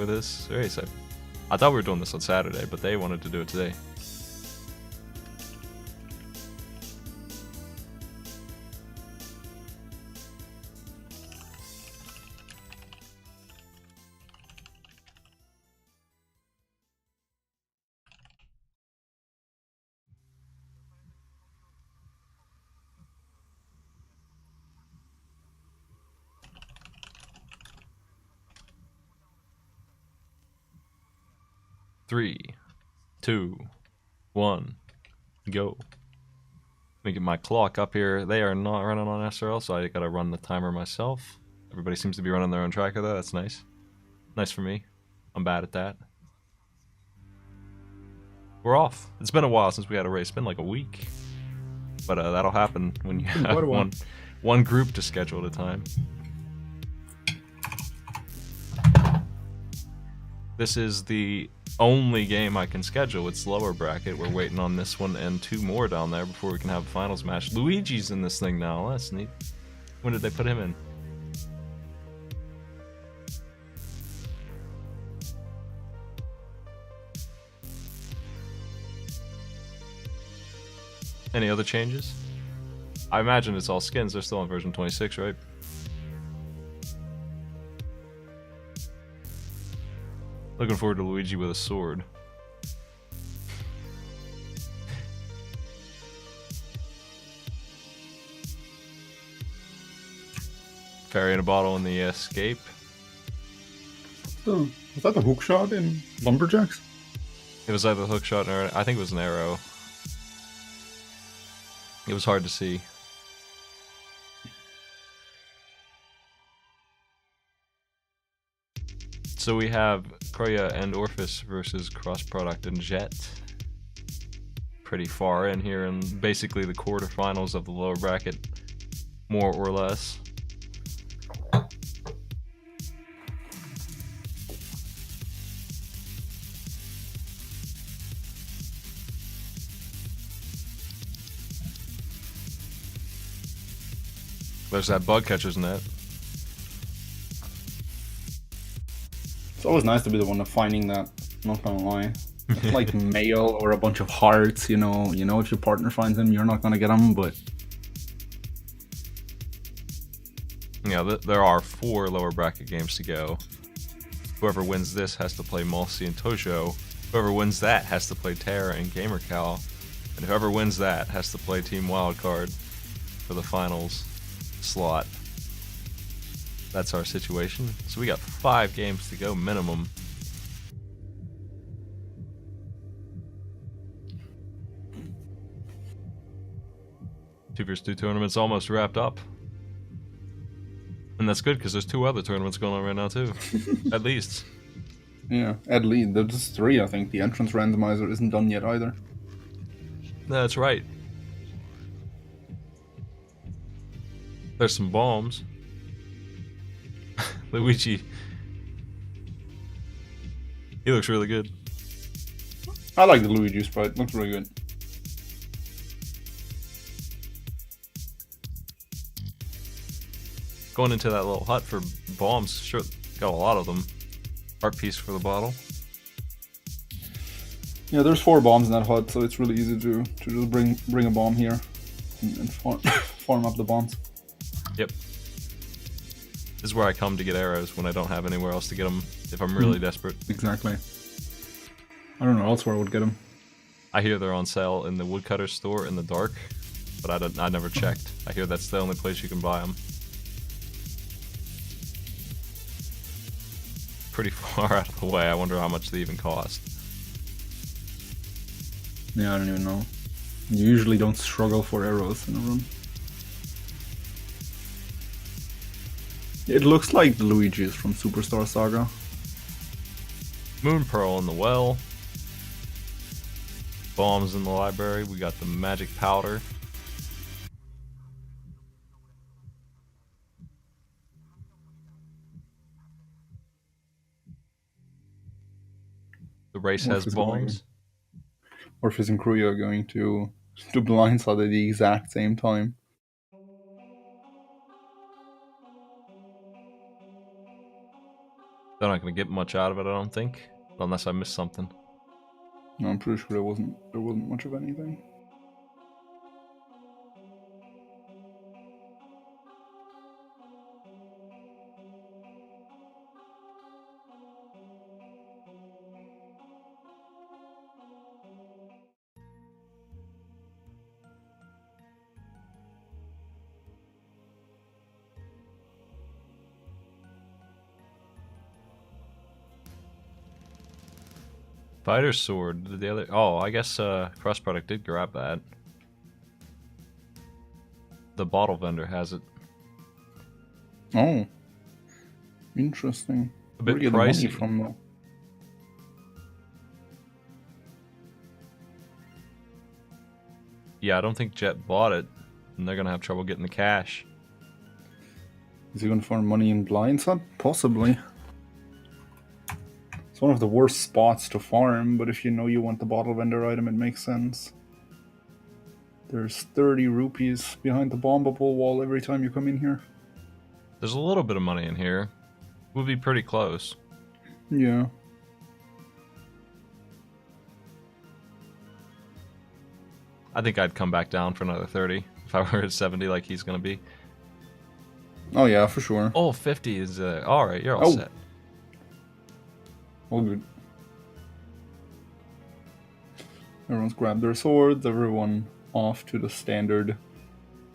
this race. I thought we were doing this on Saturday, but they wanted to do it today. Three, 2, 1, go. Let me get my clock up here. They are not running on SRL, so I gotta run the timer myself. Everybody seems to be running their own tracker though. That's nice. Nice for me. I'm bad at that. We're off. It's been a while since we had a race. It's been like a week. But that'll happen when you have one group to schedule at a time. This is the only game I can schedule. It's lower bracket. We're waiting on this one and 2 more down there before we can have a finals match. Luigi's in this thing now. That's neat. When did they put him in? Any other changes? I imagine it's all skins. They're still on version 26, right? Looking forward to Luigi with a sword. Fairy in a bottle in the escape. Was that the hook shot in Lumberjacks? It was either a hook shot or I think it was an arrow. It was hard to see. So we have Kroya and Orphis versus Cross Product and Jet. Pretty far in here, and basically the quarterfinals of the lower bracket, more or less. There's that bug catcher's net. It's always nice to be the one of finding that, not gonna lie. Like mail or a bunch of hearts, you know if your partner finds them, you're not gonna get them, but... Yeah, there are 4 lower bracket games to go. Whoever wins this has to play Malsi and Tosho. Whoever wins that has to play Terra and GamerCal. And whoever wins that has to play Team Wildcard for the finals slot. That's our situation. So we got 5 games to go minimum. Two vs 2 tournaments almost wrapped up. And that's good because there's 2 other tournaments going on right now too. At least. Yeah, at least. There's 3, I think. The entrance randomizer isn't done yet either. That's right. There's some bombs. Luigi. He looks really good. I like the Luigi sprite. Looks really good. Going into that little hut for bombs. Sure, got a lot of them. Art piece for the bottle. Yeah, there's 4 bombs in that hut, so it's really easy to just bring a bomb here and farm up the bombs. Yep. This is where I come to get arrows when I don't have anywhere else to get them if I'm really desperate. Exactly. I don't know elsewhere I would get them. I hear they're on sale in the woodcutter store in the dark, but I never checked. I hear that's the only place you can buy them. Pretty far out of the way. I wonder how much they even cost. Yeah, I don't even know. You usually don't struggle for arrows in a run. It looks like the Luigi's from Superstar Saga. Moon Pearl in the well. Bombs in the library. We got the magic powder. The race has bombs. Orphis and Kroya are going to blindside at the exact same time. Then not going to get much out of it, I don't think. Unless I missed something. No, I'm pretty sure there wasn't much of anything. Fighter's sword. Did the other? Oh, I guess Cross Product did grab that. The bottle vendor has it. Oh, interesting. A bit Where do you get the money pricey. from though? Yeah, I don't think Jet bought it, and they're gonna have trouble getting the cash. Is he going to farm money in blindside? Possibly. It's one of the worst spots to farm, but if you know you want the bottle vendor item, it makes sense. There's 30 rupees behind the bombable wall every time you come in here. There's a little bit of money in here. Would be pretty close. Yeah. I think I'd come back down for another 30 if I were at 70 like he's gonna be. Oh yeah, for sure. Oh, 50 is alright, you're all set. All good. Everyone's grabbed their swords, everyone off to the standard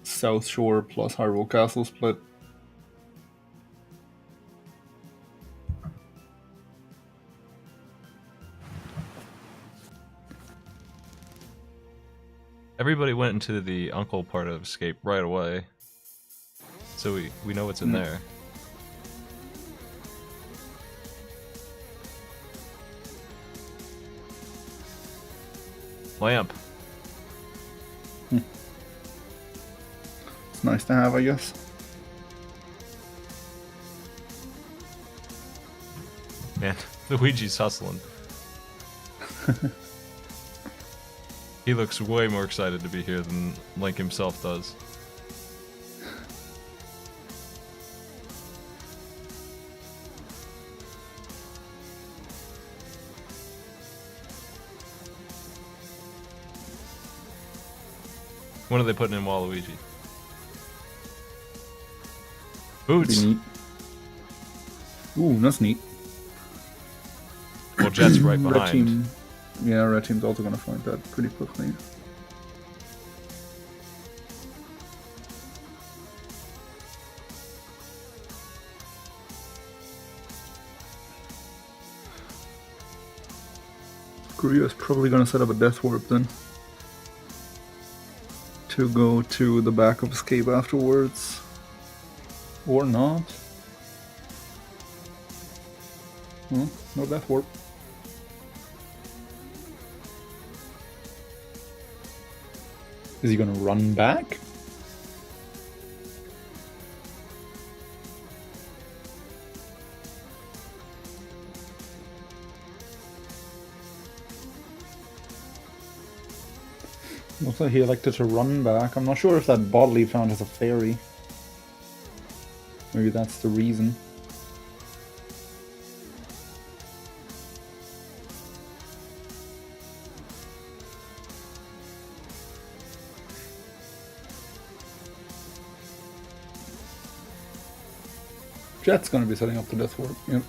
South Shore plus Hyrule Castle split. Everybody went into the uncle part of escape right away. So we know what's in there. Lamp. It's nice to have, I guess. Man, Luigi's hustling. He looks way more excited to be here than Link himself does. When are they putting in Waluigi? Boots! Pretty neat. Ooh, that's neat. Well, Jet's right Red behind. team, yeah, red team's also gonna find that pretty quickly. Korea's probably gonna set up a death warp then. To go to the back of escape afterwards. Or not. Hmm, no death warp. Is he gonna run back? Looks like he elected to run back. I'm not sure if that bottle he found is a fairy. Maybe that's the reason. Jet's gonna be setting up the death warp. Yep.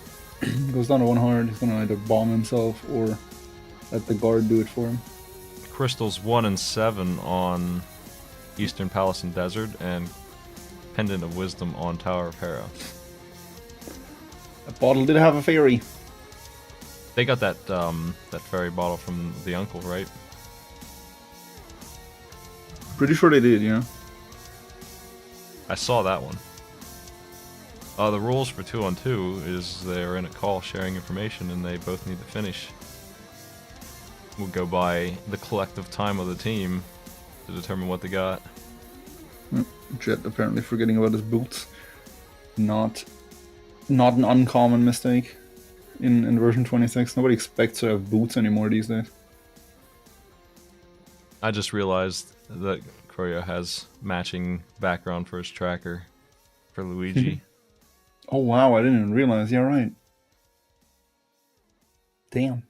Goes down to 1 heart, he's gonna either bomb himself or let the guard do it for him. Crystals 1 and 7 on Eastern Palace and Desert, and Pendant of Wisdom on Tower of Hera. That bottle did have a fairy. They got that that fairy bottle from the uncle, right? Pretty sure they did, yeah. I saw that one. The rules for 2-on-2 is they're in a call sharing information and they both need to finish. We'll go by the collective time of the team to determine what they got. Jet apparently forgetting about his boots. Not an uncommon mistake in version 26. Nobody expects to have boots anymore these days. I just realized that Korea has matching background for his tracker for Luigi. Oh wow, I didn't even realize. Yeah, right. Damn.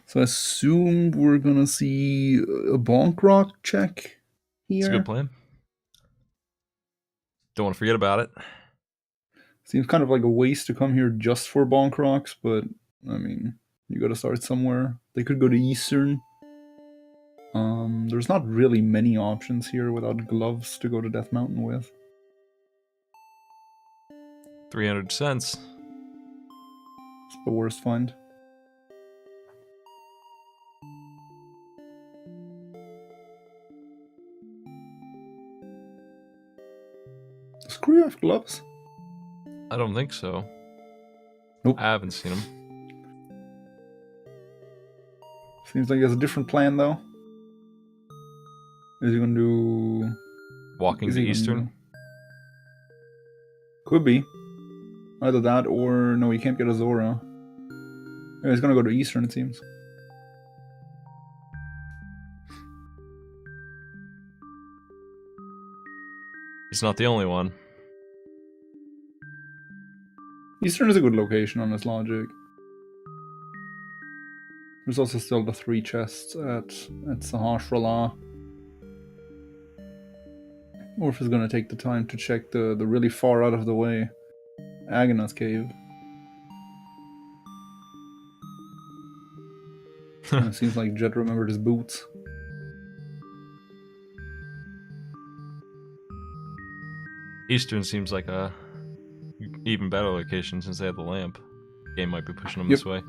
So I assume we're gonna see a bonk rock check here. It's a good plan. Don't want to forget about it. Seems kind of like a waste to come here just for bonk rocks, but I mean, you gotta start somewhere. They could go to Eastern. There's not really many options here without gloves to go to Death Mountain with. 300 cents. It's the worst find. Does Crew have gloves? I don't think so. Nope. I haven't seen them. Seems like he has a different plan though. Is he gonna do Walking to Eastern? Could be. Either that or no, he can't get a Zora. Yeah, he's gonna go to Eastern, it seems. He's not the only one. Eastern is a good location on this logic. There's also still the 3 chests at Sahasrala. Orph is gonna take the time to check the really far out of the way Aghanas cave. It seems like Jet remembered his boots. Eastern seems like a even better location since they have the lamp. Game might be pushing them this way.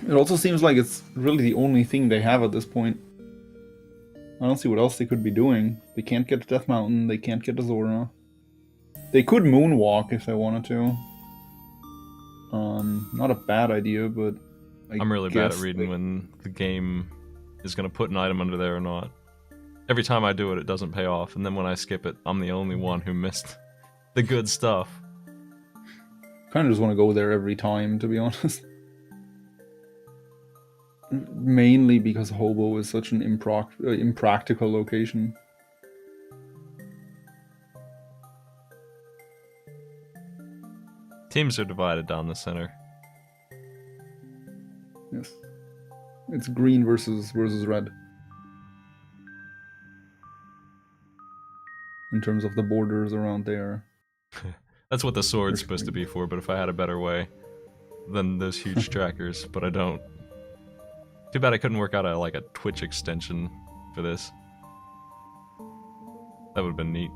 It also seems like it's really the only thing they have at this point. I don't see what else they could be doing. They can't get to Death Mountain, they can't get to Zora. They could moonwalk if they wanted to. Not a bad idea, but I'm really bad at reading when the game is going to put an item under there or not. Every time I do it, it doesn't pay off, and then when I skip it, I'm the only one who missed the good stuff. Kind of just want to go there every time, to be honest. Mainly because Hobo is such an impractical location. Teams are divided down the center. Yes. It's green versus red. In terms of the borders around there. That's what the sword's supposed to be for, but if I had a better way than those huge trackers, but I don't. Too bad I couldn't work out a Twitch extension for this. That would have been neat.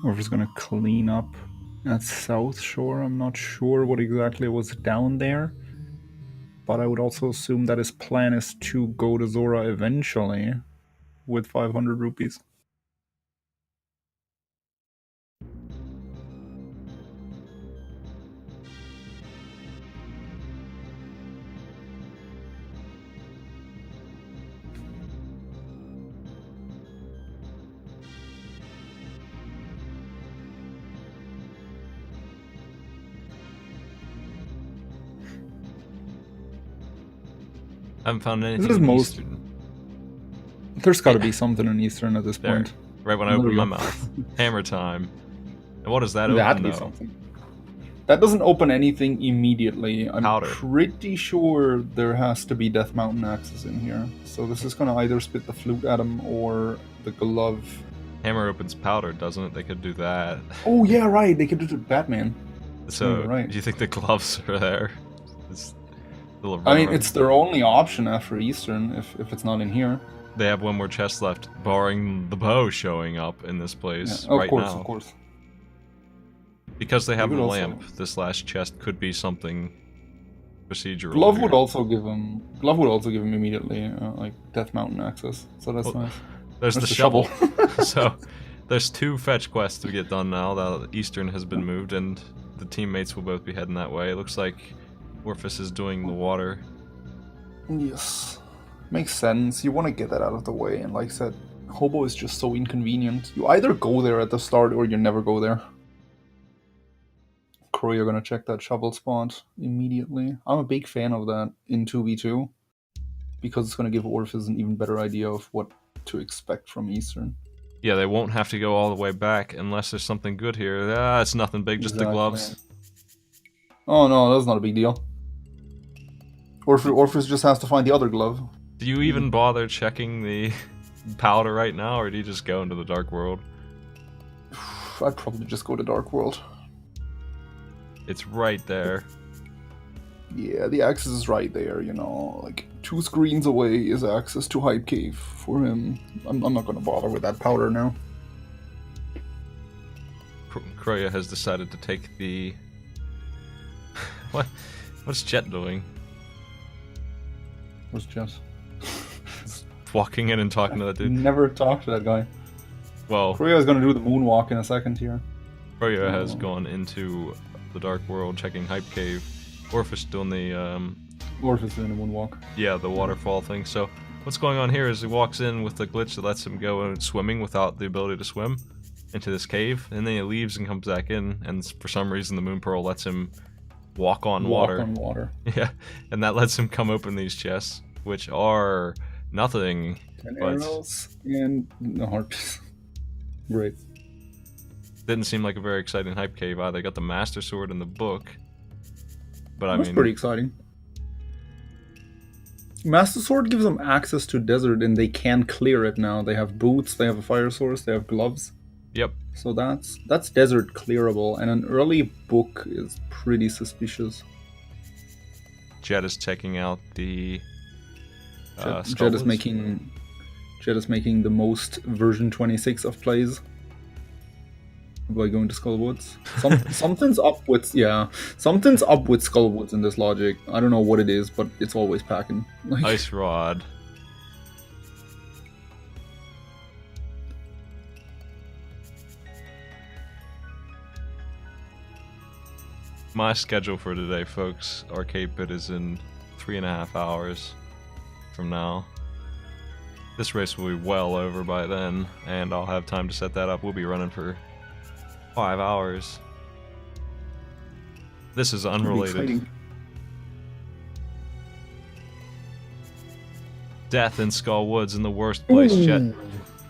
Or if it's gonna clean up at South Shore. I'm not sure what exactly was down there. But I would also assume that his plan is to go to Zora eventually with 500 rupees. I haven't found anything in Eastern. There's gotta be something in Eastern at this point. Right when I open my mouth. Hammer time. And what does that open, though? Something. That doesn't open anything immediately. I'm pretty sure there has to be Death Mountain access in here. So this is gonna either spit the flute at him or the glove. Hammer opens powder, doesn't it? They could do that. Oh yeah, right. They could do it to Batman. So, right. Do you think the gloves are there? I mean, it's their only option after Eastern, if it's not in here. They have one more chest left, barring the bow showing up in this place right now. Of course. Because they have the lamp, this last chest could be something procedural. Glove would also give him immediately Death Mountain access. So that's nice. There's the shovel. So there's 2 fetch quests to get done now that Eastern has been moved, and the teammates will both be heading that way. It looks like Orpheus is doing the water. Yes. Makes sense. You want to get that out of the way, and like I said, Hobo is just so inconvenient. You either go there at the start or you never go there. Crow, you're gonna check that shovel spot immediately. I'm a big fan of that in 2v2. because it's going to give Orphis an even better idea of what to expect from Eastern. Yeah, they won't have to go all the way back unless there's something good here. Ah, it's nothing big, just the gloves. Oh no, that's not a big deal. Orphis just has to find the other glove. Do you even bother checking the powder right now, or do you just go into the Dark World? I'd probably just go to Dark World. It's right there. Yeah, the access is right there, you know. Like, 2 screens away is access to Hype Cave for him. I'm not gonna bother with that powder now. Kroya has decided to take the... What's Jet doing? What's Jet? Walking in and talking to that dude. Never talked to that guy. Well, Kroya is gonna do the moonwalk in a second here. Kroya has gone into the Dark World, checking Hype Cave. Orphis doing the Orphis doing the moonwalk. Yeah, the waterfall thing. So what's going on here is he walks in with the glitch that lets him go swimming without the ability to swim into this cave, and then he leaves and comes back in, and for some reason the moon pearl lets him walk on water. Walk on water. Yeah, and that lets him come open these chests, which are nothing 10 but arrows and no harpies. Great. didn't seem like a very exciting Hype Cave either. Got the Master Sword in the book, but That's pretty exciting. Master Sword gives them access to desert, and they can clear it now. They have boots, they have a fire source, they have gloves. Yep. So that's desert clearable, and an early book is pretty suspicious. Jet is checking out the Jet is making the most version 26 of plays by going to Skullwoods. Something's up with Skullwoods in this logic. I don't know what it is, but it's always packing. Like, Ice Rod. My schedule for today, folks. Arcade Pit is in 3.5 hours from now. This race will be well over by then, and I'll have time to set that up. We'll be running for 5 hours. This is unrelated. Death in Skull Woods in the worst place. Jet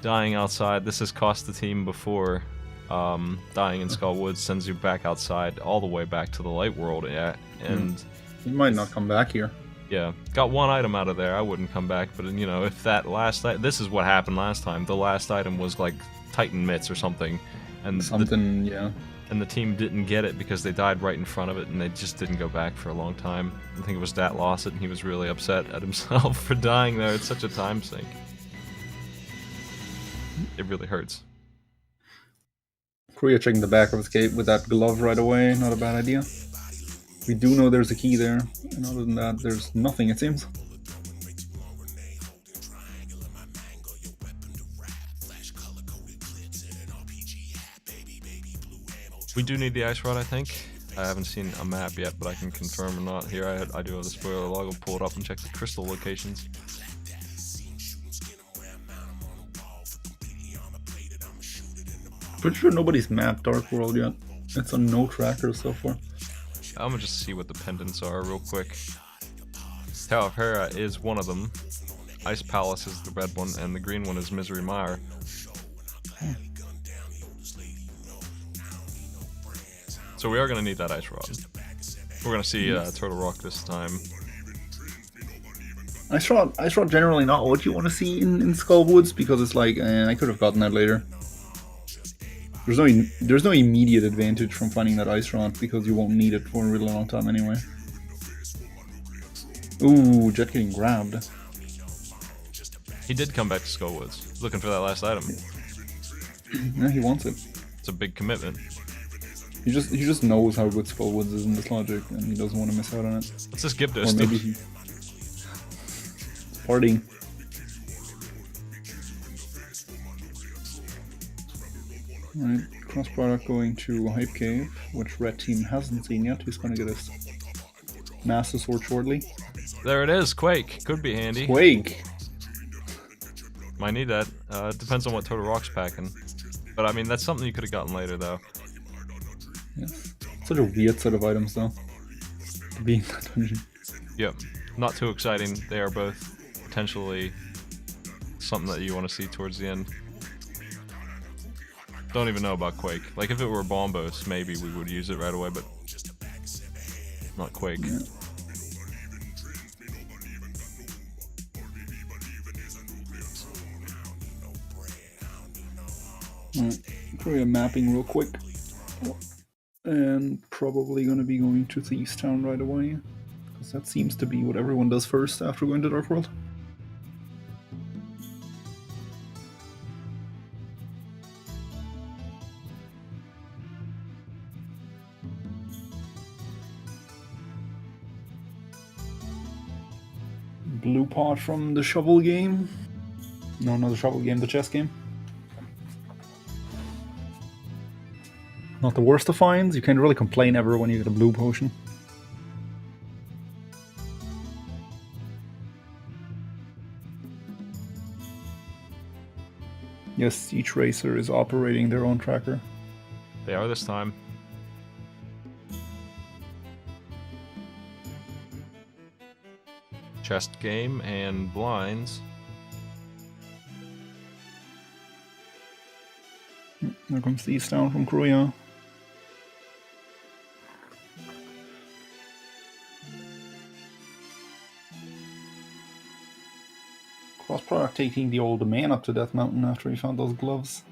dying outside. This has cost the team before. Dying in Skull Woods sends you back outside, all the way back to the light world. Yeah, and you might not come back here. Yeah, got one item out of there. I wouldn't come back, but you know, if that last this is what happened last time. The last item was like Titan mitts or something, and and the team didn't get it because they died right in front of it, and they just didn't go back for a long time. I think it was Dat lost it, and he was really upset at himself for dying there. It's such a time sink. It really hurts. Kroya checking the back of his gate with that glove right away. Not a bad idea. We do know there's a key there, and other than that, there's nothing, it seems. We do need the ice rod, I think. I haven't seen a map yet, but I can confirm or not. Here, I do have the spoiler log. I'll pull it up and check the crystal locations. Pretty sure nobody's mapped Dark World yet. It's on no tracker so far. I'm gonna just see what the pendants are real quick. Tower of Hera is one of them. Ice Palace is the red one, and the green one is Misery Mire. So we are gonna need that ice rod. We're gonna see Turtle Rock this time. Ice rod generally not what you want to see in Skull Woods, because it's like, I could have gotten that later. There's no immediate advantage from finding that ice rod, because you won't need it for a really long time anyway. Ooh, Jet getting grabbed. He did come back to Skullwoods, looking for that last item. Yeah, he wants it. It's a big commitment. He just knows how good Skullwoods is in this logic, and he doesn't want to miss out on it. What's this Gyptos Or maybe he's partying. Alright, cross product going to Hype Cave, which red team hasn't seen yet. He's gonna get his Master Sword shortly. There it is, Quake. Could be handy. Quake! Might need that. It depends on what Total Rock's packing. But I mean, that's something you could have gotten later, though. Yes. Such a weird set of items, though, to be in that dungeon. Yep. Not too exciting. They are both potentially something that you want to see towards the end. Don't even know about Quake. Like, if it were Bombos, maybe we would use it right away, but not Quake. Yeah. Korea mapping real quick. And probably gonna be going to Thieves Town right away. Because that seems to be what everyone does first after going to Dark World. Blue pot from the shovel game. No, not the shovel game, the chess game. Not the worst of finds. You can't really complain ever when you get a blue potion. Yes, each racer is operating their own tracker. They are this time. Chest game and blinds. There comes Thieves Town from Korea. Cross product taking the old man up to Death Mountain after he found those gloves.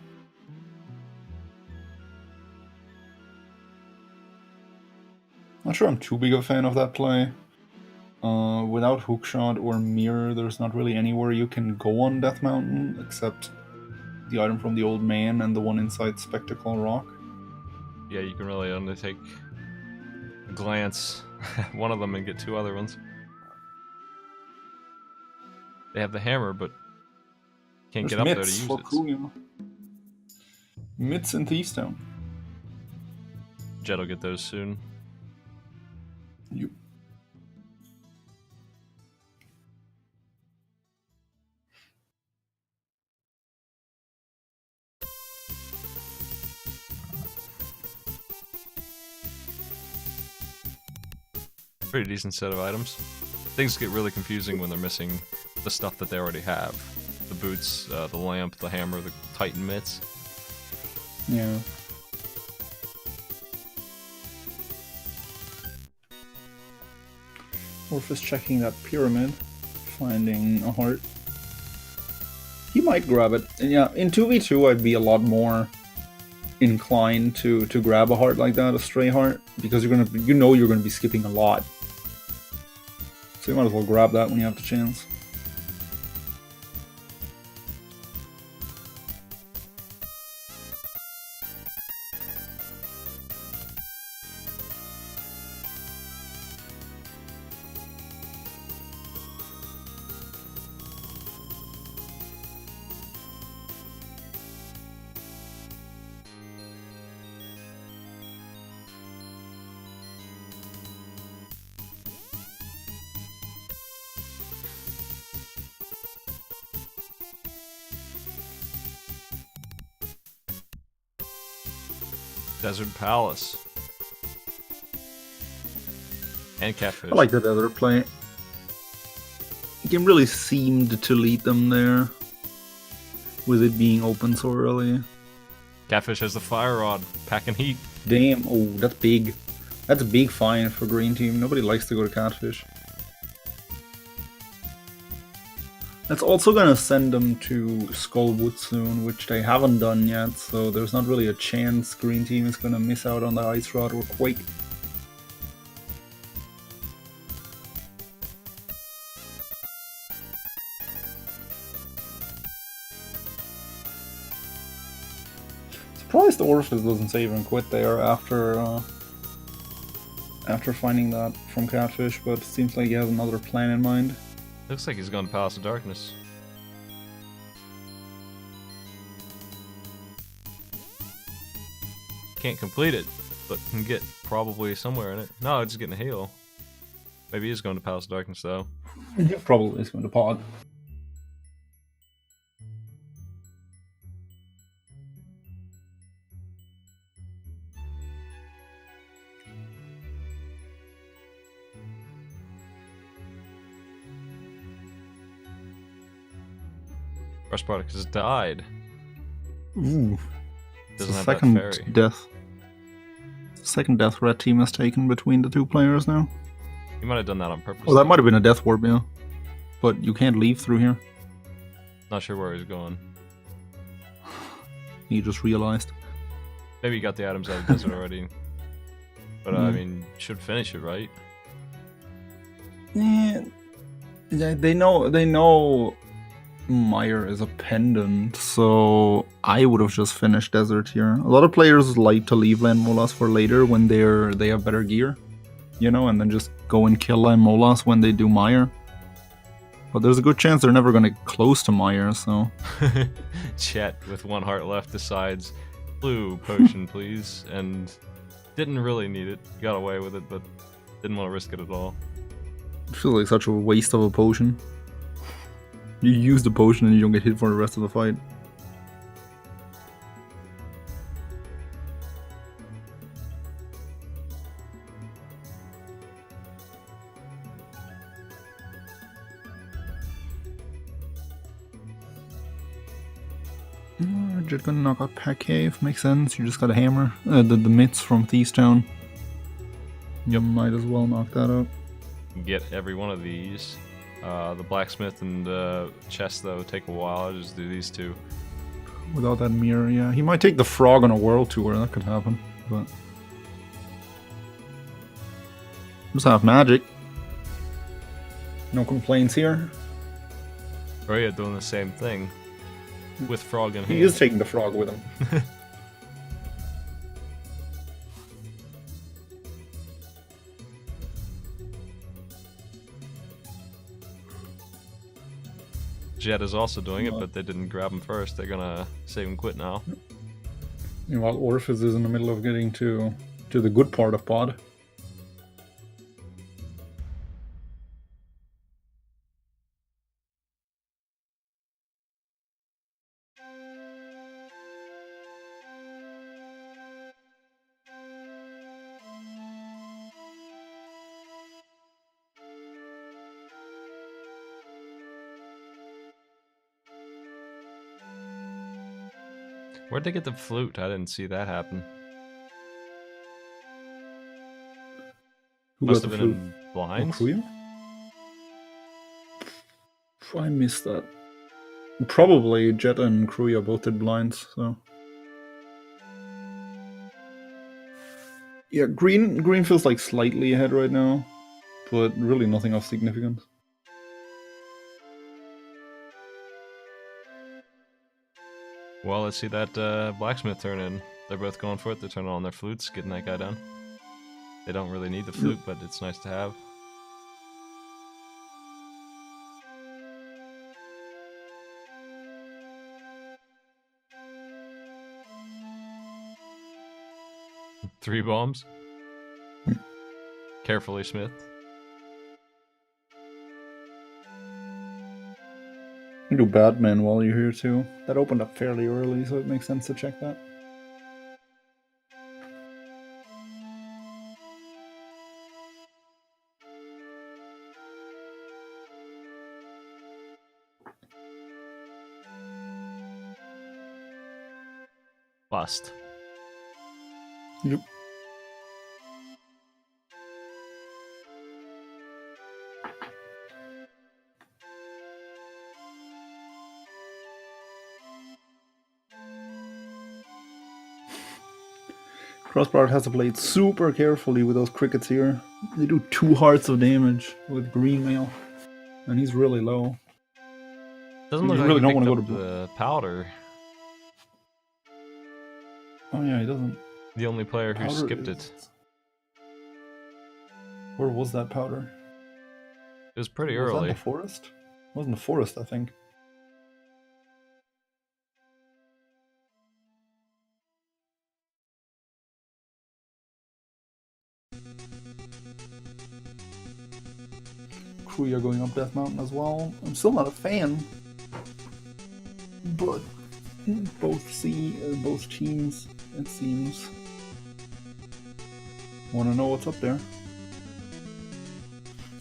Not sure I'm too big of a fan of that play. Without hookshot or mirror, there's not really anywhere you can go on Death Mountain except the item from the old man and the one inside Spectacle Rock. Yeah, you can really only take a glance at one of them and get two other ones. They have the hammer, but can't get up there to use it. Kuya. Mitts in Thieves Town. Jet will get those soon. Yep. Pretty decent set of items. Things get really confusing when they're missing the stuff that they already have. The boots, the lamp, the hammer, the Titan mitts. Yeah. Orpheus checking that pyramid, finding a heart. He might grab it. And yeah, in 2v2 I'd be a lot more inclined to grab a heart like that, a stray heart, because you're gonna be skipping a lot. So you might as well grab that when you have the chance. Desert Palace. And Catfish. I like that other play. The game really seemed to lead them there, with it being open so early. Catfish has the fire rod, packing heat. Damn, oh, that's big. That's a big find for Green Team. Nobody likes to go to Catfish. That's also gonna send them to Skullwood soon, which they haven't done yet, so there's not really a chance Green Team is gonna miss out on the Ice Rod or Quake. Surprised Orpheus doesn't save and quit there after finding that from Catfish, but it seems like he has another plan in mind. Looks like he's going to Palace of Darkness. Can't complete it, but can get probably somewhere in it. No, it's getting a heal. Maybe he's going to Palace of Darkness, though. Probably is going to pod. Rush product has died. Ooh. Doesn't It's the have second that fairy. death. Second death red team has taken between the two players now. You might have done that on purpose. Oh, that might have been a death warp, yeah. But you can't leave through here. Not sure where he's going. You just realized. Maybe he got the items out of the desert already. But I mean, should finish it, right? Yeah, they know Mire is a pendant, so I would have just finished desert here. A lot of players like to leave Land Molas for later when they have better gear, you know, and then just go and kill Land Molas when they do Mire. But there's a good chance they're never going to get close to Mire, so... Chet, with 1 heart left, decides, blue potion, please, and didn't really need it. Got away with it, but didn't want to risk it at all. It feels like such a waste of a potion. You use the potion and you don't get hit for the rest of the fight. Just gonna knock out Pack Cave, makes sense. You just got a hammer. The mitts from Thieves Town. You might as well knock that out. Get every one of these. The blacksmith and the chest, though, take a while. I'll just do these two. Without that mirror, yeah. He might take the frog on a world tour, that could happen. But just have magic. No complaints here. Rhea doing the same thing. With frog in hand. He is taking the frog with him. Jet is also doing it, but they didn't grab him first. They're gonna save him quit now. Meanwhile, Orpheus is in the middle of getting to the good part of pod. Where'd they get the flute? I didn't see that happen. Who Must got have the been flute? in blinds. Kuya? I missed that. Probably Jet and Kruya both did blinds, so. Yeah, green feels like slightly ahead right now, but really nothing of significance. Well, let's see that blacksmith turn in. They're both going for it. They're turning on their flutes, getting that guy down. They don't really need the flute, but it's nice to have. Three bombs. Carefully, Smith. You can do Batman while you're here too. That opened up fairly early, so it makes sense to check that. Bust. Yep. Crossbar has to play it super carefully with those crickets here. They do 2 hearts of damage with green mail, and he's really low. Doesn't You look like really he don't picked wanna up go to the powder. Oh yeah, he doesn't. The only player who Powder skipped is- it. Where was that powder? It was pretty Was that in early. the forest? It was in the forest, I think. Kruya going up Death Mountain as well. I'm still not a fan, but both teams, it seems, want to know what's up there.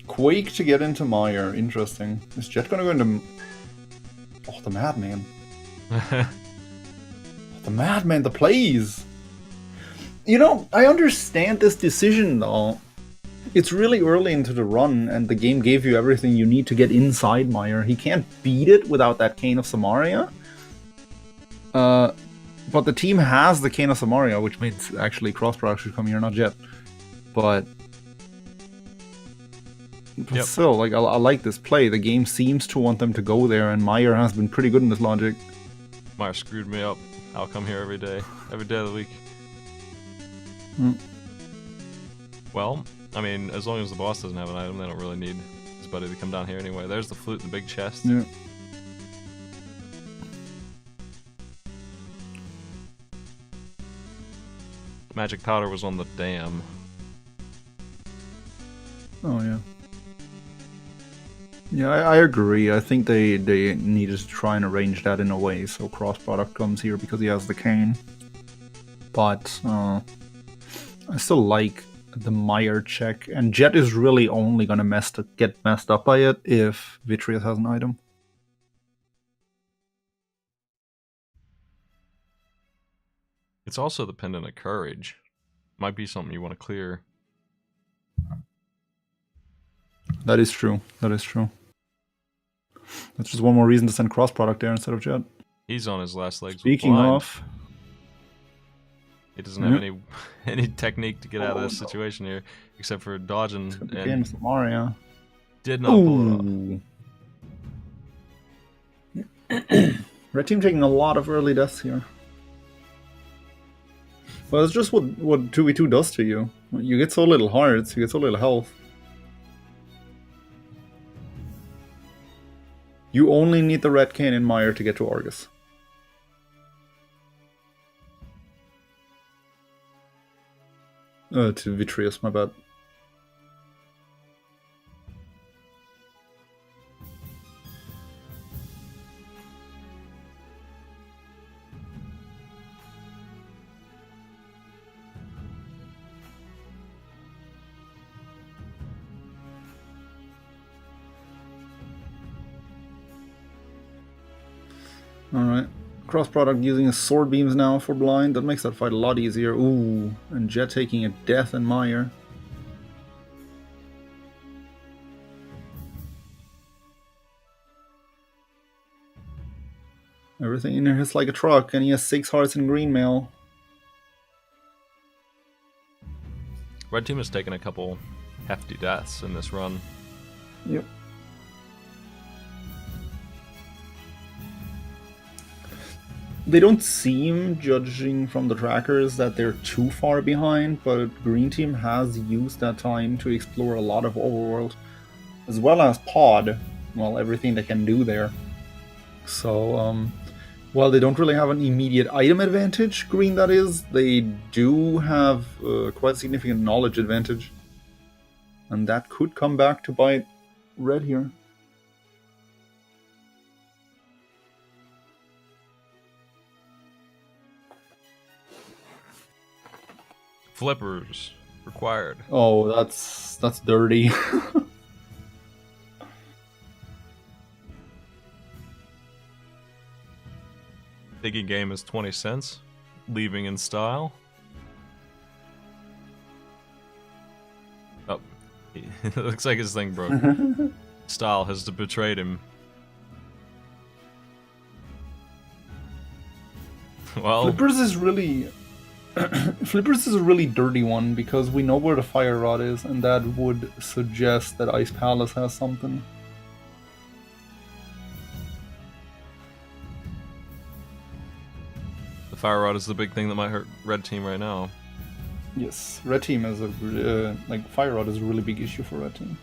Quake to get into Mire, interesting. Is Jet gonna go into Oh, the madman. The madman, the plays. You know, I understand this decision though. It's really early into the run, and the game gave you everything you need to get inside Meyer. He can't beat it without that Cane of Samaria. But the team has the Cane of Samaria, which means actually cross-product should come here, not Jet. But Yep. still, like I like this play. The game seems to want them to go there, and Meyer has been pretty good in this logic. Meyer screwed me up. I'll come here every day of the week. Well, I mean, as long as the boss doesn't have an item, they don't really need his buddy to come down here anyway. There's the flute in the big chest. Yeah. Magic powder was on the dam. Oh yeah. Yeah, I agree. I think they needed to try and arrange that in a way so cross product comes here because he has the cane. But I still like the Meyer check, and Jet is really only gonna get messed up by it if Vitreous has an item. It's also the pendant of courage. Might be something you want to clear. That is true. That is true. That's just one more reason to send cross product there instead of Jet. He's on his last legs. Speaking with blind. of, He doesn't have any technique to get out of this situation here, except for dodging. again, Samaria. Did not pull it off. Red team taking a lot of early deaths here. Well, it's just what 2v2 does to you. You get so little hearts, you get so little health. You only need the red cane in Meyer to get to Argus. To Vitreous, my bad. Alright. Cross product using his sword beams now for blind. That makes that fight a lot easier. Ooh. And Jet taking a death in Meyer. Everything in here is like a truck, and he has 6 hearts in green mail. Red team has taken a couple hefty deaths in this run. Yep. They don't seem, judging from the trackers, that they're too far behind, but Green Team has used that time to explore a lot of overworld, as well as pod, well, everything they can do there. So, while they don't really have an immediate item advantage, Green that is, they do have quite significant knowledge advantage. And that could come back to bite Red here. Flippers required. Oh, that's dirty. Digging game is 20 cents. Leaving in style. Oh, it looks like his thing broke. Style has betrayed him. Well, Flippers is really Flippers is a really dirty one because we know where the fire rod is, and that would suggest that Ice Palace has something. the fire rod is the big thing that might hurt red team right now. Yes, red team is a like fire rod is a really big issue for red team.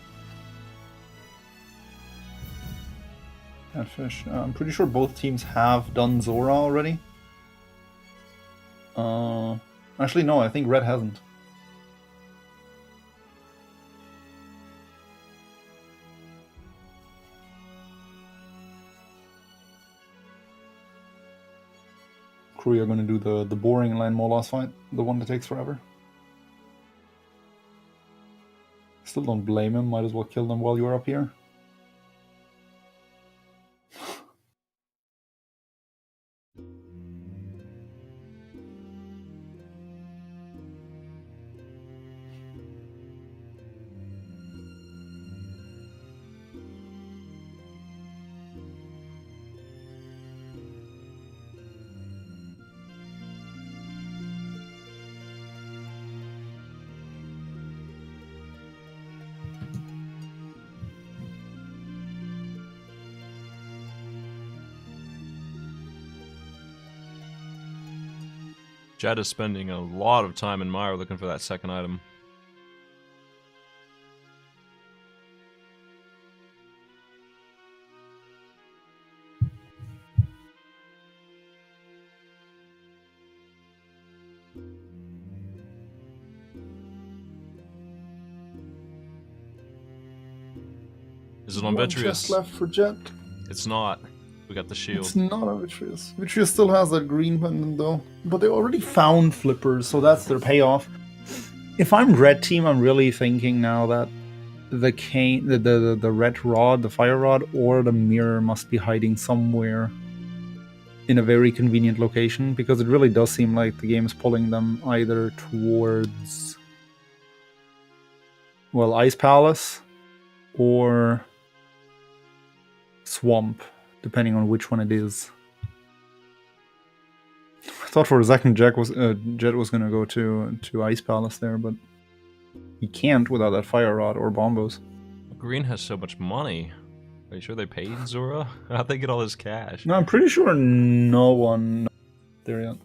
Catfish. I'm pretty sure both teams have done Zora already. Actually, no, I think red hasn't. Crew are going to do the boring land Molas fight, the one that takes forever. Still don't blame him, might as well kill them while you're up here. Jed is spending a lot of time in Mire looking for that second item. Is it on One Vitreous? chest left for Jet. It's not. We got the shield. It's not on Vitreous. Vitreous still has that green pendant though. But they already found flippers, so that's their payoff. If I'm red team, I'm really thinking now that the cane, the red rod, the fire rod, or the mirror must be hiding somewhere in a very convenient location, because it really does seem like the game is pulling them either towards, well, Ice Palace or Swamp, depending on which one it is. I thought for a second Jet was gonna go to Ice Palace there, but he can't without that fire rod or bombos. Green has so much money. Are you sure they paid Zora? How'd they get all this cash? No, I'm pretty sure no one there yet.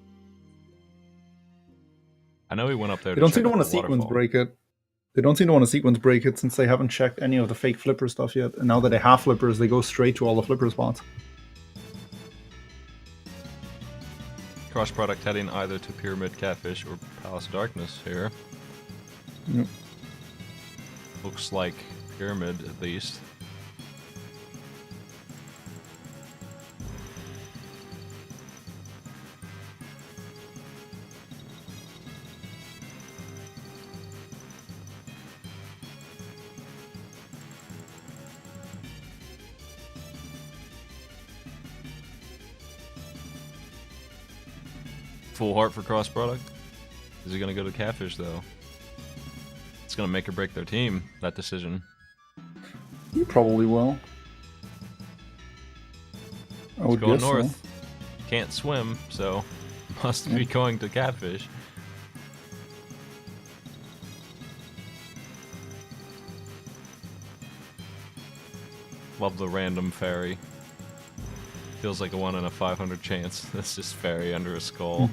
I know he went up there. They don't seem to want to sequence break it. They don't seem to want to sequence break it since they haven't checked any of the fake flipper stuff yet. And now that they have flippers, they go straight to all the flipper spots. Cross product heading either to Pyramid Catfish or Palace of Darkness here. Yep. Looks like Pyramid at least. Full heart for cross product. Is he gonna go to Catfish though? It's gonna make or break their team, that decision. You probably will. I would going guess north. so. Can't swim, so must be going to Catfish. Love the random fairy. Feels like a 1 in a 500 chance. That's just fairy under a skull.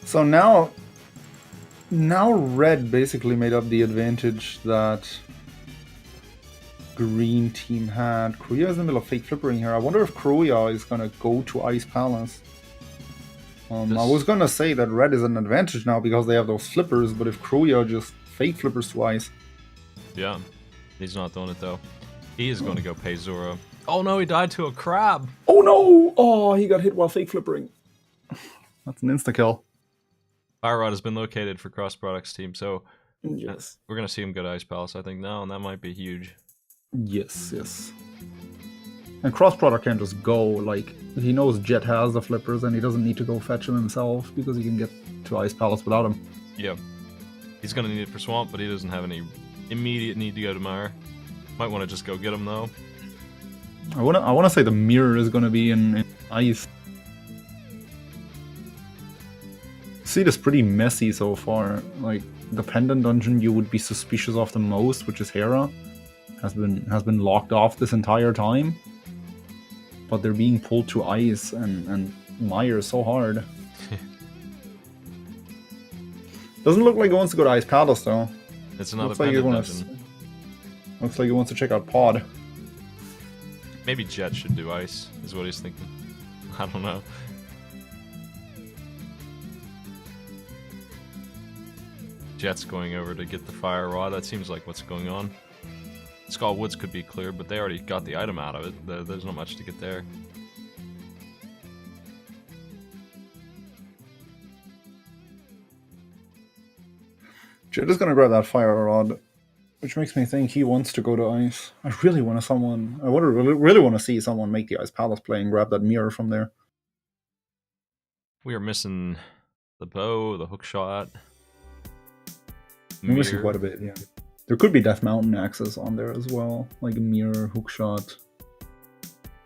So now red basically made up the advantage that green team had. Kruya is in the middle of fake flippering here. I wonder if Kruya is gonna go to Ice Palace. I was gonna say that red is an advantage now because they have those flippers, but if Kruya just fake flippers to Ice. Yeah, he's not doing it though. He is going to go pay Zora. Oh no, he died to a crab. Oh no! Oh, he got hit while fake flippering. That's an insta-kill. Fire Rod has been located for Cross Products team, so yes, we're going to see him go to Ice Palace, I think, now, and that might be huge. Yes, yes. And Cross Product can just go, like, he knows Jet has the flippers and he doesn't need to go fetch them himself because he can get to Ice Palace without him. Yeah. He's going to need it for Swamp, but he doesn't have any immediate need to go to Mire. Might want to just go get him, though. I wanna say the mirror is going to be in Ice. See, this pretty messy so far. Like, the pendant dungeon you would be suspicious of the most, which is Hera, has been locked off this entire time. But they're being pulled to Ice and Mire so hard. Doesn't look like he wants to go to Ice Palace though. It's another pendant dungeon. Looks like he wants to check out Pod. Maybe Jet should do Ice, is what he's thinking. I don't know. Jet's going over to get the fire rod. That seems like what's going on. Skull Woods could be cleared, but they already got the item out of it. There's not much to get there. Jet is gonna grab that fire rod, which makes me think he wants to go to Ice. I really want to see someone make the Ice Palace play and grab that mirror from there. We are missing the bow, the hook shot. We're missing quite a bit, yeah. There could be Death Mountain axes on there as well, like a mirror, hook shot.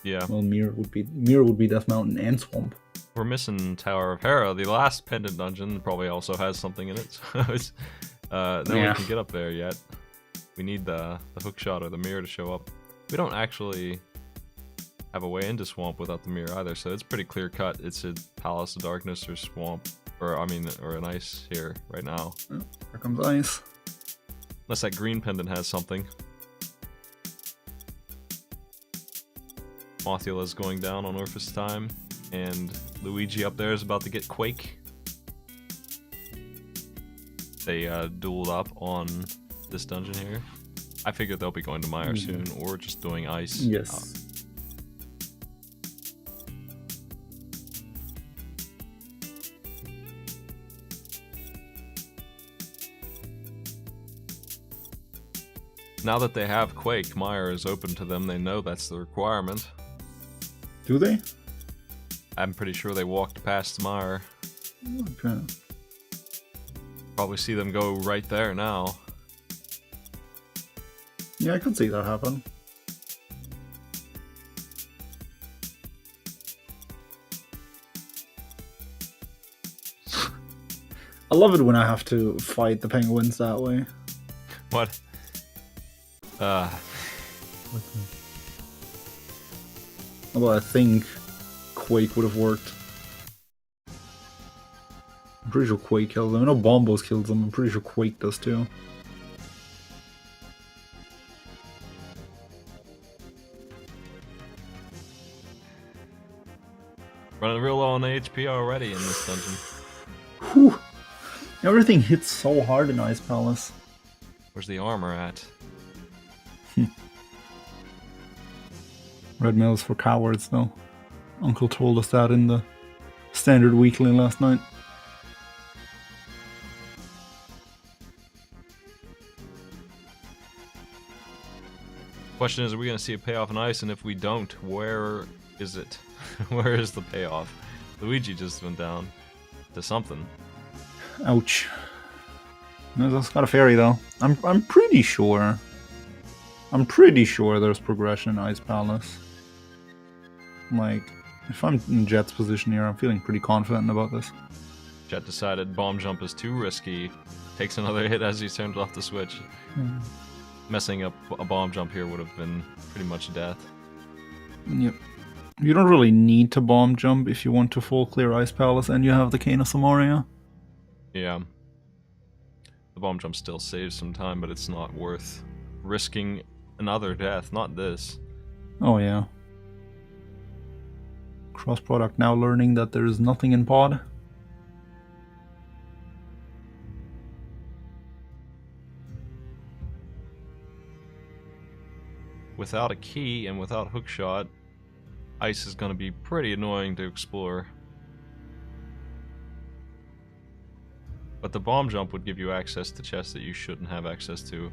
Yeah. Well, mirror would be Death Mountain and Swamp. We're missing Tower of Hera. The last pendant dungeon probably also has something in it. So it's, no one can get up there yet. We need the hook shot or the mirror to show up. We don't actually have a way into swamp without the mirror either, so it's pretty clear cut. It's a Palace of Darkness or swamp, or an ice here right now. Oh, here comes ice. Unless that green pendant has something. Mothula's going down on Orpheus time, and Luigi up there is about to get Quake. They dueled up on this dungeon here. I figured they'll be going to Mire soon, or just doing ice. Yes. Now that they have Quake, Mire is open to them. They know that's the requirement. Do they? I'm pretty sure they walked past Mire. Okay. Probably see them go right there now. Yeah, I could see that happen. I love it when I have to fight the penguins that way. What? Although I think Quake would have worked. I'm pretty sure Quake kills them. I know Bombos kills them. I'm pretty sure Quake does too. Running real low on HP already in this dungeon. Whew. Everything hits so hard in Ice Palace. Where's the armor at? Red mail is for cowards, though. Uncle told us that in the standard weekly last night. Question is, are we going to see a payoff in ice? And if we don't, where is it? Where is the payoff? Luigi just went down to something. Ouch. No, that's got a fairy though. I'm pretty sure. I'm pretty sure there's progression in Ice Palace. Like, if I'm in Jet's position here, I'm feeling pretty confident about this. Jet decided bomb jump is too risky. Takes another hit as he turns off the switch. Messing up a bomb jump here would have been pretty much death. Yep. You don't really need to bomb jump if you want to full clear Ice Palace and you have the Cane of Samaria. Yeah. The bomb jump still saves some time, but it's not worth risking another death, not this. Oh yeah. Cross product now learning that there is nothing in pod. Without a key and without hookshot, ice is going to be pretty annoying to explore. But the bomb jump would give you access to chests that you shouldn't have access to,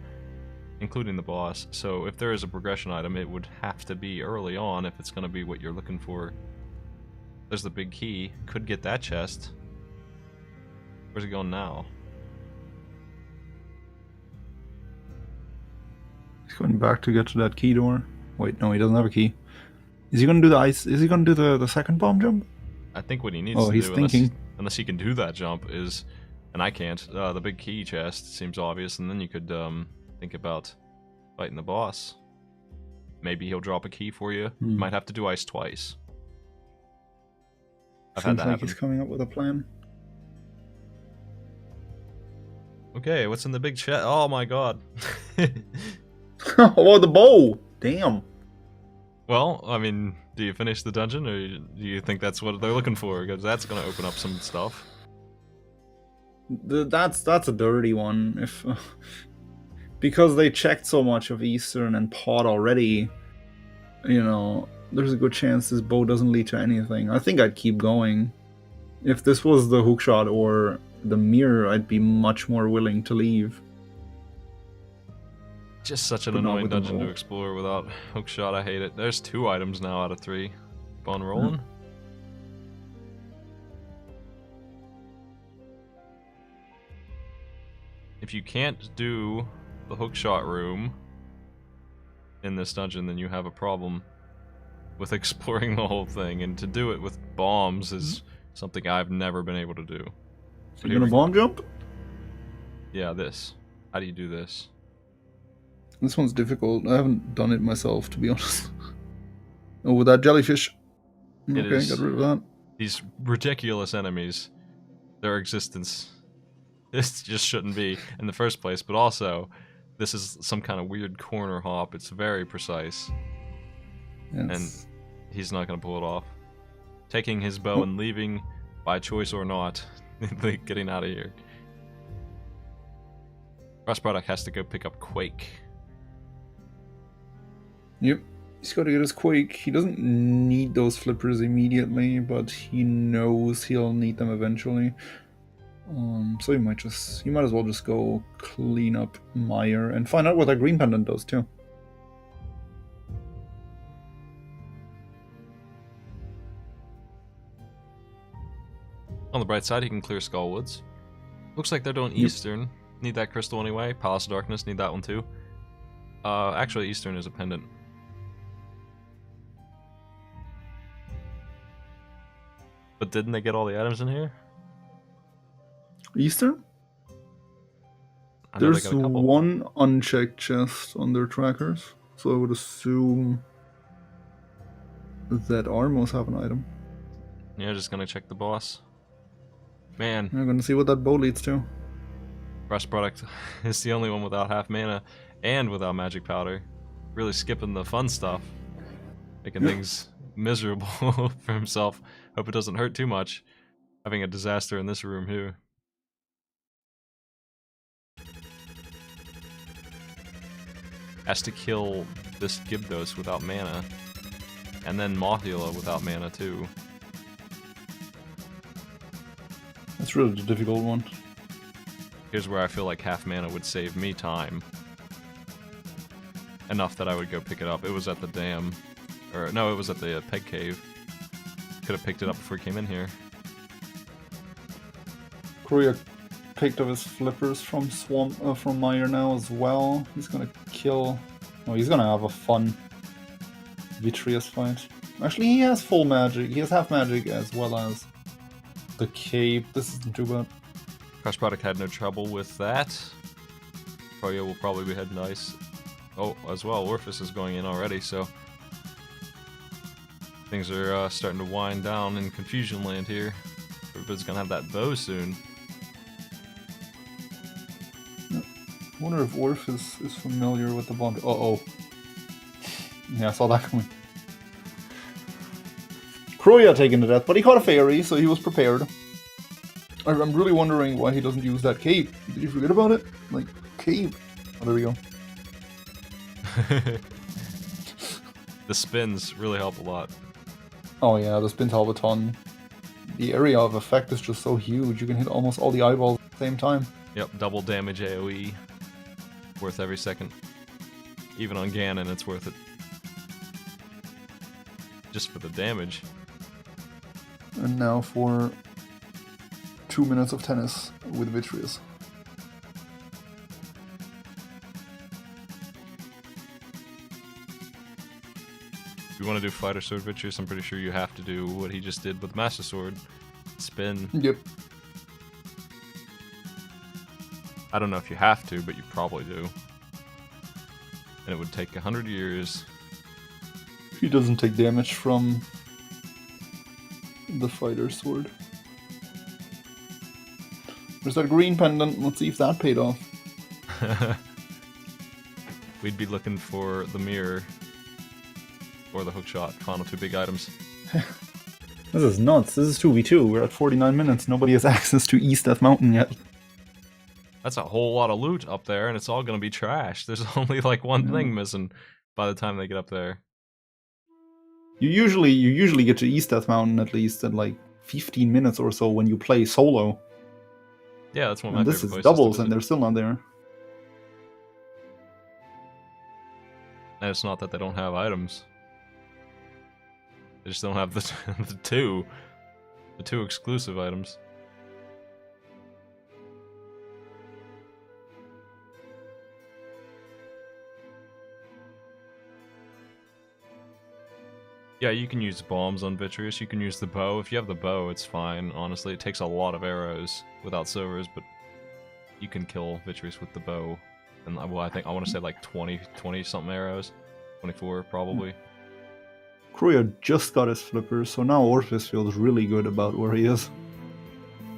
including the boss. So if there is a progression item, it would have to be early on if it's going to be what you're looking for. There's the big key. Could get that chest. Where's he going now? He's going back to get to that key door. Wait, no, he doesn't have a key. Is he going to do the ice? Is he going to do the second bomb jump? I think what he needs to he's do, thinking. unless he can do that jump, is, and I can't, the big key chest seems obvious, and then you could think about fighting the boss. Maybe he'll drop a key for you. You might have to do ice twice. I've had Seems that like happen. he's coming up with a plan. Okay, what's in the big chest? Oh my god. Oh, the bow! Damn. Well, I mean, do you finish the dungeon, or do you think that's what they're looking for? Because that's going to open up some stuff. That's a dirty one. If because they checked so much of Eastern and Pod already, you know, there's a good chance this bow doesn't lead to anything. I think I'd keep going. If this was the hookshot or the mirror, I'd be much more willing to leave. Just such an But not annoying with the dungeon to bow. explore without hookshot. I hate it. There's 2 items now out of 3. Keep on rolling. If you can't do the hookshot room in this dungeon, then you have a problem with exploring the whole thing. And to do it with bombs is something I've never been able to do. So you gonna bomb jump? Yeah, this. How do you do this? This one's difficult. I haven't done it myself, to be honest. Oh, that jellyfish. It Okay, is got rid of that. these ridiculous enemies. Their existence. This just shouldn't be in the first place, but also, this is some kind of weird corner hop. It's very precise. Yes. And he's not going to pull it off. Taking his bow Oh. and leaving, by choice or not, getting out of here. Rush Product has to go pick up Quake. Yep. He's got to get his Quake. He doesn't need those flippers immediately, but he knows he'll need them eventually. So he might as well just go clean up Meyer and find out what that green pendant does too. On the bright side, he can clear Skullwoods. Looks like they're doing Eastern. Need that crystal anyway. Palace of Darkness, need that one too. Actually, Eastern is a pendant. But didn't they get all the items in here? Eastern? I know they There's got a couple. one unchecked chest on their trackers, so I would assume that Armos have an item. Yeah, just gonna check the boss. Man, I'm gonna see what that bow leads to. Rush Product is the only one without half mana and without magic powder. Really skipping the fun stuff. Making things miserable for himself. Hope it doesn't hurt too much. Having a disaster in this room here. Has to kill this Gibdos without mana. And then Mothula without mana too. That's really the difficult one. Here's where I feel like half mana would save me time. Enough that I would go pick it up. It was at the dam. Or, no, it was at the Peg Cave. Could have picked it up before he came in here. Korea picked up his flippers from from Meyer now as well. He's gonna kill... Oh, he's gonna have a fun Vitreous fight. Actually, he has full magic. He has half magic as well as the cape. This isn't too bad. Crush Product had no trouble with that. Froyo will probably be heading ice. Oh, as well, Orphis is going in already, so... Things are starting to wind down in Confusion Land here. Everybody's gonna have that bow soon. I wonder if Orphis is familiar with the bond. Uh-oh. Yeah, I saw that coming. Kroya taken to death, but he caught a fairy, so he was prepared. I'm really wondering why he doesn't use that cape. Did you forget about it? Like, cape. Oh, there we go. The spins really help a lot. Oh yeah, the spins help a ton. The area of effect is just so huge, you can hit almost all the eyeballs at the same time. Yep, double damage AoE. Worth every second. Even on Ganon, it's worth it. Just for the damage. And now for 2 minutes of tennis with Vitreous. If you want to do Fighter Sword Vitreous, I'm pretty sure you have to do what he just did with Master Sword. Spin. Yep. I don't know if you have to, but you probably do. And it would take 100 years. He doesn't take damage from the Fighter Sword. There's that green pendant. Let's see if that paid off. We'd be looking for the mirror or the hookshot. Final two big items. This is nuts. This is 2v2. We're at 49 minutes. Nobody has access to East Death Mountain yet. That's a whole lot of loot up there, and it's all going to be trash. There's only like one thing missing by the time they get up there. You usually get to East Death Mountain at least in like 15 minutes or so when you play solo. Yeah, that's one of my And this favorite is places to doubles visit. and they're still not there. And it's not that they don't have items. They just don't have the the two exclusive items. Yeah, you can use bombs on Vitreous, you can use the bow. If you have the bow, it's fine, honestly. It takes a lot of arrows without silvers, but you can kill Vitreous with the bow. And well, I want to say like 20 something arrows. 24 probably. Kruya just got his flippers, so now Orpheus feels really good about where he is.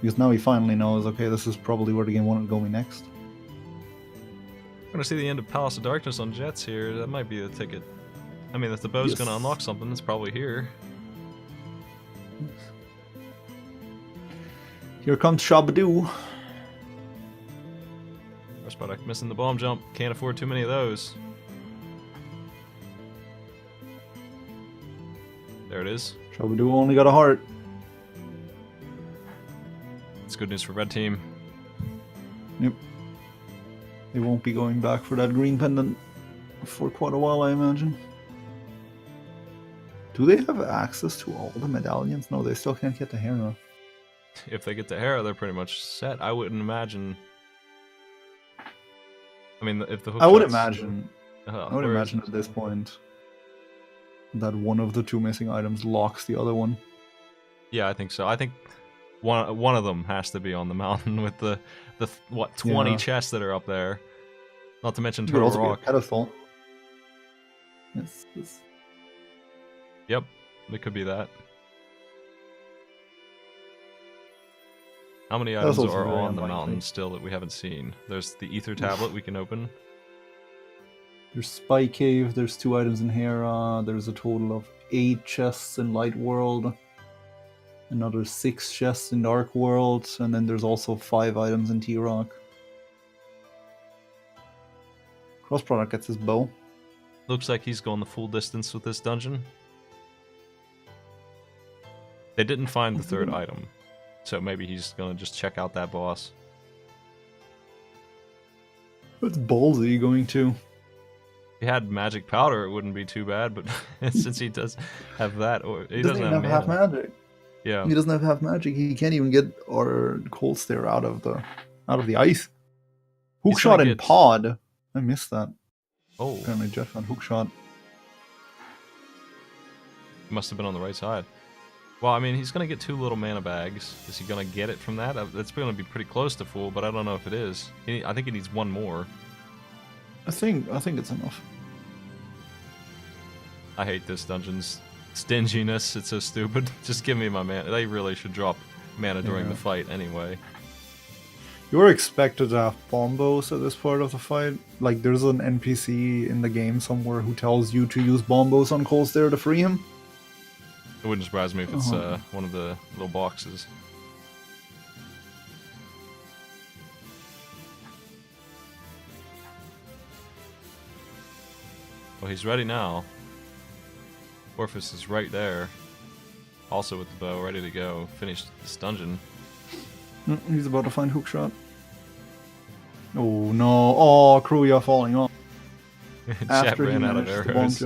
Because now he finally knows, okay, this is probably where the game wanted to go me next. I'm gonna see the end of Palace of Darkness on Jets here. That might be the ticket. I mean, if the bow's gonna unlock something, it's probably here. Here comes Shabadoo. First product missing the bomb jump. Can't afford too many of those. There it is. Shabadoo only got a heart. It's good news for red team. Yep. They won't be going back for that green pendant for quite a while, I imagine. Do they have access to all the medallions? No, they still can't get the Hera. If they get the Hera, they're pretty much set. I wouldn't imagine. I mean, if the hook I would shots- imagine. I would imagine at this point that one of the two missing items locks the other one. Yeah, I think so. I think one of them has to be on the mountain with the 20 chests that are up there. Not to mention Turtle Turtle Rock. Be a pedestal. Yes. Yep, it could be that. How many items are on the mountain still that we haven't seen? There's the Ether Tablet we can open. There's Spy Cave, there's 2 items in Hera, there's a total of 8 chests in Light World, another 6 chests in Dark World, and then there's also 5 items in T-Rock. Cross Product gets his bow. Looks like he's going the full distance with this dungeon. They didn't find the third item, so maybe he's gonna just check out that boss. It's ballsy going to. If he had magic powder, it wouldn't be too bad, but since he does have that, or he doesn't have half magic. Yeah, he doesn't have half magic. He can't even get our cold stare out of the ice. Hook shot in pod. I missed that. Oh, apparently Jeff found hook shot. He must have been on the right side. Well, I mean, he's gonna get 2 little mana bags. Is he gonna get it from that? That's gonna be pretty close to full, but I don't know if it is. I think he needs 1 more. I think it's enough. I hate this dungeon's stinginess. It's so stupid. Just give me my mana. They really should drop mana during the fight anyway. You're expected to have bombos at this part of the fight. Like, there's an NPC in the game somewhere who tells you to use bombos on Coldstare to free him. It wouldn't surprise me if it's one of the little boxes. Well, he's ready now. Orpheus is right there. Also with the bow, ready to go. Finish this dungeon. He's about to find hookshot. Oh no! Oh, Kruya falling off. Chat ran out of arrows.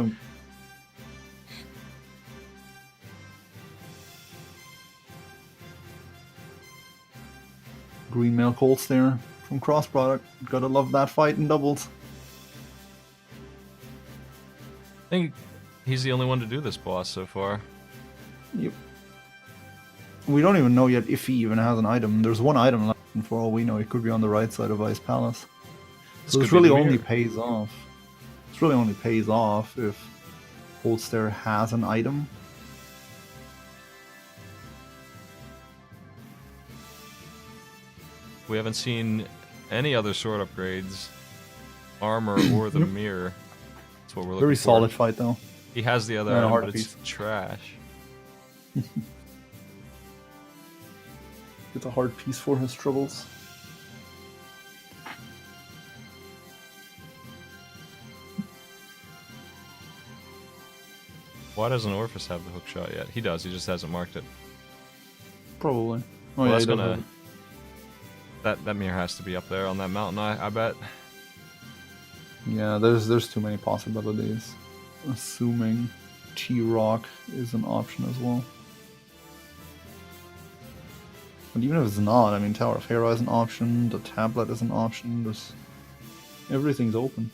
Green Mail Coldstare from Cross Product. Gotta love that fight in doubles. I think he's the only one to do this boss so far. Yep. We don't even know yet if he even has an item. There's 1 item left, and for all we know, it could be on the right side of Ice Palace. So this really only pays off. This really only pays off if Coldstare has an item. We haven't seen any other sword upgrades, armor, or the mirror. That's what we're looking for. Very solid fight, though. He has the other item, but it's trash. It's a hard piece for his troubles. Why doesn't Orpheus have the hook shot yet? He does, he just hasn't marked it. Probably. Oh, well, yeah, that's gonna... That mirror has to be up there on that mountain, I bet. Yeah, there's too many possibilities. Assuming T-Rock is an option as well. But even if it's not, I mean, Tower of Hera is an option, the tablet is an option, there's... everything's open.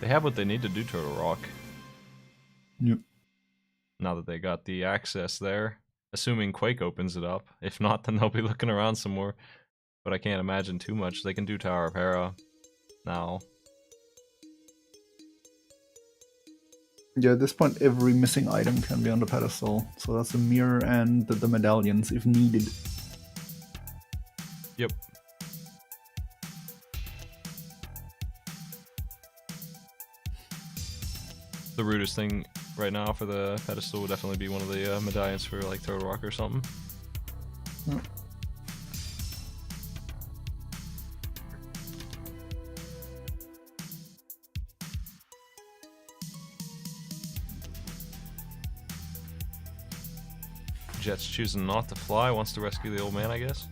They have what they need to do Turtle Rock. Yep. Now that they got the access there. Assuming Quake opens it up. If not, then they'll be looking around some more. But I can't imagine too much. They can do Tower of Hera now. Yeah, at this point, every missing item can be on the pedestal. So that's the mirror and the medallions if needed. Yep. The rudest thing right now for the pedestal would definitely be one of the medallions for like Turtle Rock or something. Yeah. Jet's choosing not to fly, wants to rescue the old man, I guess.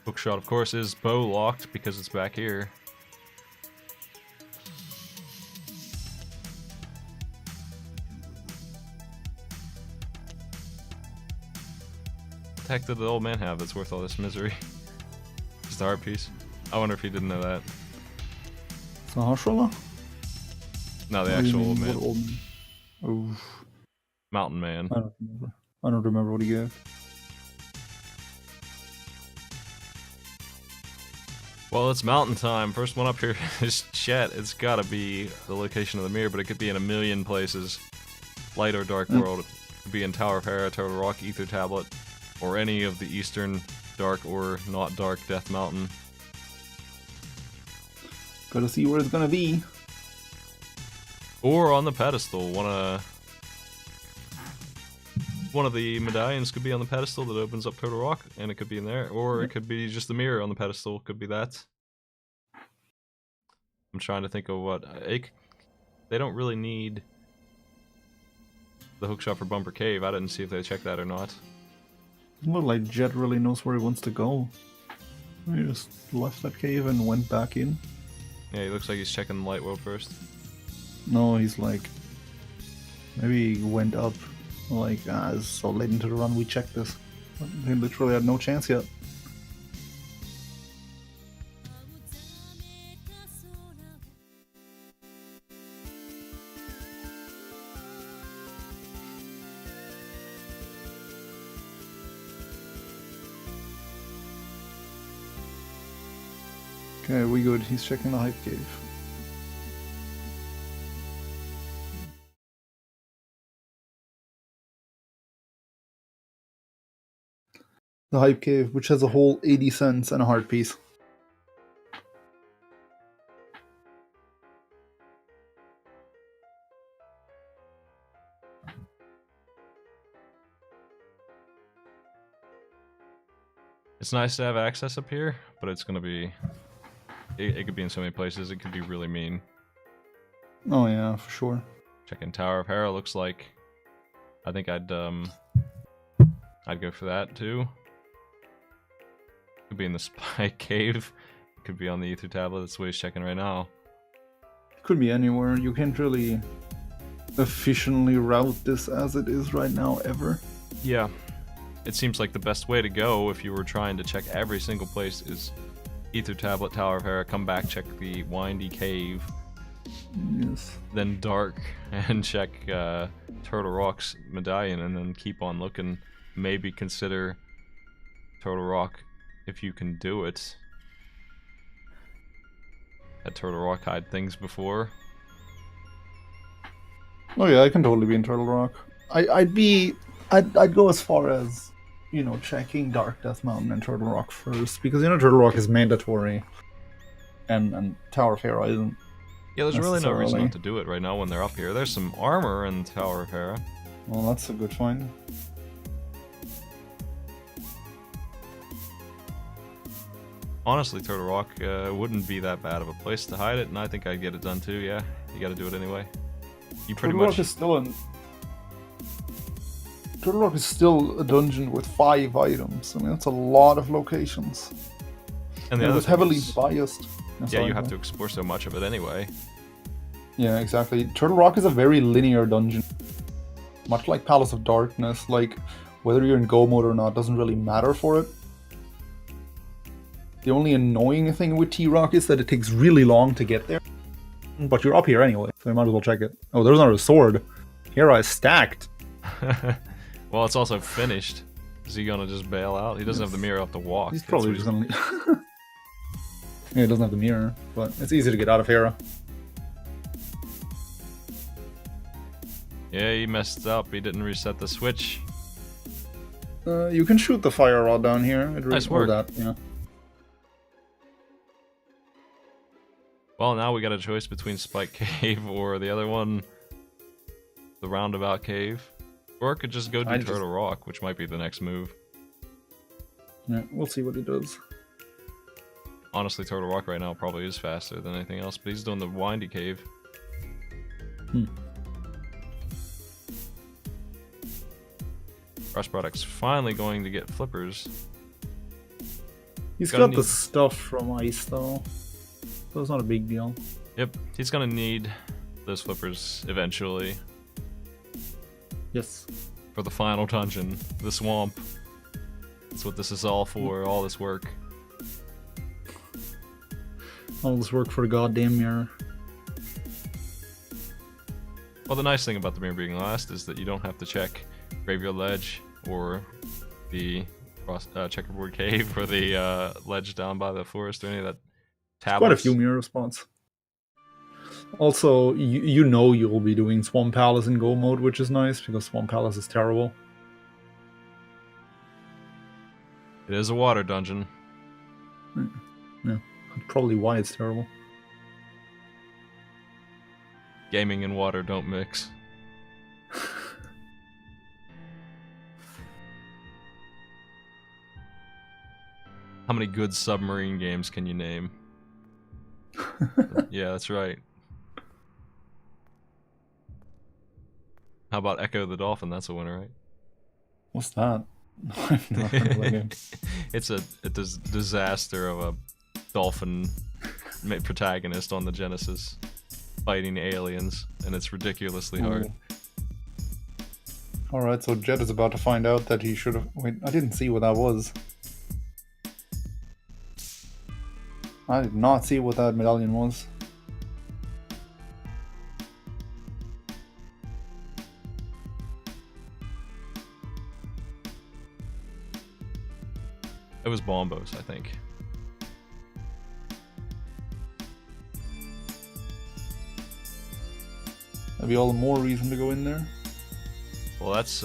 Hookshot, of course, is bow locked because it's back here. What the heck did the old man have that's worth all this misery? Just a heart piece. I wonder if he didn't know that. Sahashrala? No, the actual old man. Old man? Oh, Mountain Man. I don't remember what he gave. Well, it's mountain time. First one up here is Chet. It's gotta be the location of the mirror, but it could be in a million places. Light or Dark World. It could be in Tower of Hera, Turtle Rock, Ether Tablet, or any of the Eastern Dark or Not Dark Death Mountain. Gotta see where it's gonna be. Or on the pedestal. One of the medallions could be on the pedestal that opens up Turtle Rock, and it could be in there. Or it could be just the mirror on the pedestal. Could be that. I'm trying to think of what... They don't really need the hookshot for Bumper Cave. I didn't see if they checked that or not. Doesn't look like Jet really knows where he wants to go. He just left that cave and went back in. Yeah, he looks like he's checking the light world first. No, he's like... Maybe he went up. Like, it's so late into the run, we checked this. He literally had no chance yet. Okay, we good. He's checking the hype cave. The hype cave, which has a whole 80 cents and a heart piece. It's nice to have access up here, but it's gonna be... It could be in so many places, it could be really mean. Oh yeah, for sure. Checking Tower of Hera, looks like... I think I'd go for that too. Could be in the Spike Cave. Could be on the Ether Tablet, that's what he's checking right now. Could be anywhere. You can't really efficiently route this as it is right now, ever. Yeah. It seems like the best way to go if you were trying to check every single place is Ether Tablet, Tower of Hera, come back, check the Windy Cave. Yes. Then Dark, and check Turtle Rock's medallion, and then keep on looking. Maybe consider Turtle Rock if you can do it. Had Turtle Rock hide things before. Oh yeah, I can totally be in Turtle Rock. I'd go as far as, you know, checking Dark Death Mountain and Turtle Rock first, because, you know, Turtle Rock is mandatory, and Tower of Hera isn't. Yeah, there's really no reason not to do it right now when they're up here. There's some armor in Tower of Hera. Well, that's a good find. Honestly, Turtle Rock wouldn't be that bad of a place to hide it, and I think I'd get it done too, yeah. You gotta do it anyway. You pretty Turtle much... Rock is still in... Turtle Rock is still a dungeon with 5 items. I mean, that's a lot of locations. And the It other was thing heavily is, biased. yeah, you have to explore so much of it anyway. Yeah, exactly. Turtle Rock is a very linear dungeon. Much like Palace of Darkness, like, whether you're in Go mode or not doesn't really matter for it. The only annoying thing with T-Rock is that it takes really long to get there. But you're up here anyway, so you might as well check it. Oh, there's another sword. Hera is stacked. Well, it's also finished. Is he gonna just bail out? He doesn't have the mirror up to walk. He's probably just gonna... Yeah, he doesn't have the mirror, but it's easy to get out of Hera. Yeah, he messed up. He didn't reset the switch. You can shoot the fire rod down here. Nice work. That, yeah. Well, now we got a choice between Spike Cave or the other one, the Roundabout Cave. Or it could just go do Turtle Rock, which might be the next move. Yeah, we'll see what he does. Honestly, Turtle Rock right now probably is faster than anything else, but he's doing the Windy Cave. Rush Product's finally going to get flippers. He's got the stuff from Ice, though. So it's not a big deal. Yep, he's gonna need those flippers eventually. Yes. For the final dungeon, the swamp. That's what this is all for, all this work. All this work for a goddamn mirror. Well, the nice thing about the mirror being last is that you don't have to check Graveyard Ledge or the checkerboard cave or the ledge down by the forest or any of that. Quite a few mirror spots. Also, you know you'll be doing Swamp Palace in Go mode, which is nice because Swamp Palace is terrible. It is a water dungeon. Yeah, that's probably why it's terrible. Gaming and water don't mix. How many good submarine games can you name? Yeah, that's right. How about Echo the Dolphin? That's a winner, right? What's that? I've never heard of that game. It's a disaster of a dolphin protagonist on the Genesis fighting aliens, and it's ridiculously hard. Alright, so Jet is about to find out that he should have... Wait, I didn't see what that was. I did not see what that medallion was. It was Bombos, I think. That'd be all the more reason to go in there. Well, that's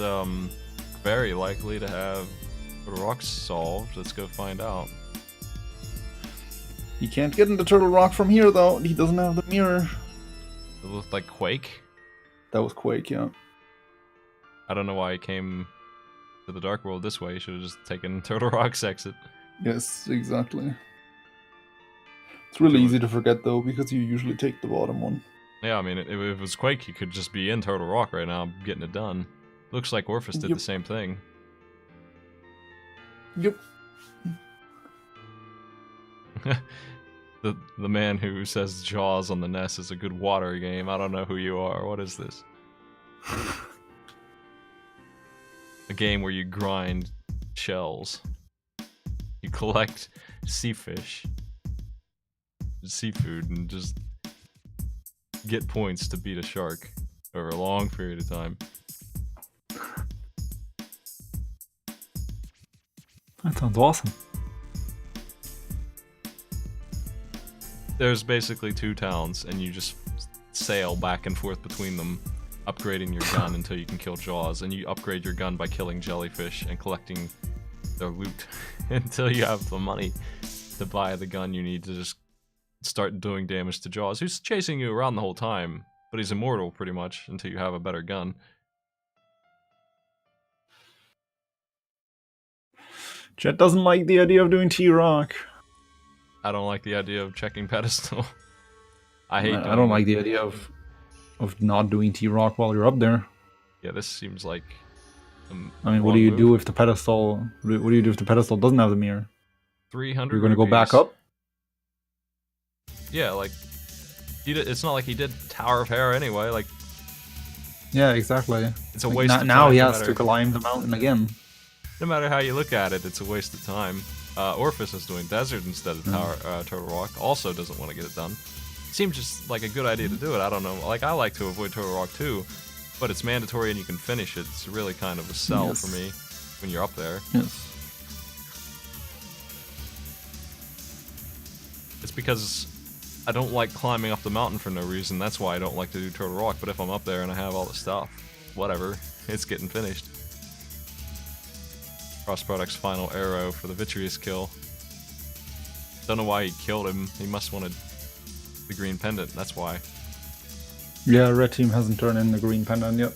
very likely to have the rocks solved. Let's go find out. He can't get into Turtle Rock from here, though. He doesn't have the mirror. It looked like Quake. That was Quake, yeah. I don't know why he came to the Dark World this way. He should have just taken Turtle Rock's exit. Yes, exactly. It's really easy to forget, though, because you usually take the bottom one. Yeah, I mean, if it was Quake, he could just be in Turtle Rock right now, getting it done. Looks like Orphis did the same thing. Yep. The man who says Jaws on the NES is a good water game. I don't know who you are. What is this? A game where you grind shells. You collect sea fish, seafood, and just get points to beat a shark over a long period of time. That sounds awesome. There's basically 2 towns, and you just sail back and forth between them, upgrading your gun until you can kill Jaws, and you upgrade your gun by killing jellyfish and collecting their loot until you have the money to buy the gun you need to just start doing damage to Jaws, who's chasing you around the whole time, but he's immortal pretty much until you have a better gun. Jet doesn't like the idea of doing T-Rock. I don't like the idea of checking pedestal. I don't like the idea of not doing T-Rock while you're up there. Yeah, this seems like I mean, what do you do if the pedestal? What do you do if the pedestal doesn't have the mirror? 300 You're gonna go back rupees. up? Yeah, like it's not like he did Tower of Hera anyway. Like, yeah, exactly. It's a waste of time. Now he has to climb the mountain again. No matter how you look at it, it's a waste of time. Orphis is doing Desert instead of Total Rock. Also doesn't want to get it done. Seems just like a good idea to do it. I don't know. Like, I like to avoid Total Rock too, but it's mandatory and you can finish it. It's really kind of a sell for me when you're up there. Yes. It's because I don't like climbing up the mountain for no reason. That's why I don't like to do Total Rock. But if I'm up there and I have all the stuff, whatever, it's getting finished. Cross Product's final arrow for the Vitreous kill. Don't know why he killed him. He must wanted the green pendant, that's why. Yeah, red team hasn't turned in the green pendant yet.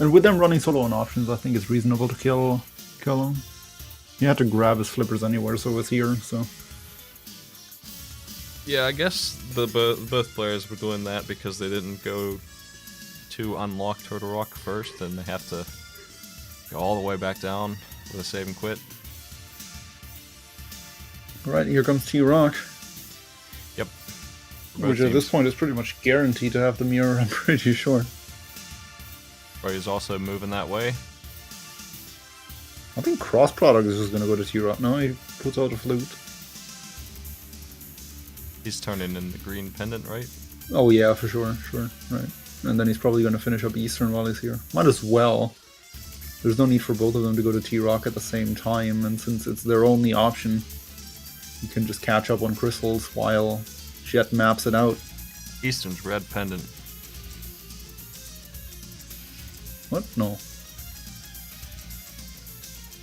And with them running solo on options, I think it's reasonable to kill him. He had to grab his flippers anywhere, so it was here, so... Yeah, I guess both players were doing that because they didn't go to unlock Turtle Rock first, and they have to go all the way back down with a save and quit. Alright, here comes T-Rock. Yep. Which at this point is pretty much guaranteed to have the mirror, I'm pretty sure. Or he's also moving that way. I think Cross Product is just gonna go to T-Rock now. He puts out a flute. He's turning in the green pendant, right? Oh yeah, for sure, right. And then he's probably gonna finish up Eastern while he's here. Might as well. There's no need for both of them to go to T-Rock at the same time, and since it's their only option, you can just catch up on crystals while Jet maps it out. Eastern's red pendant. What? No.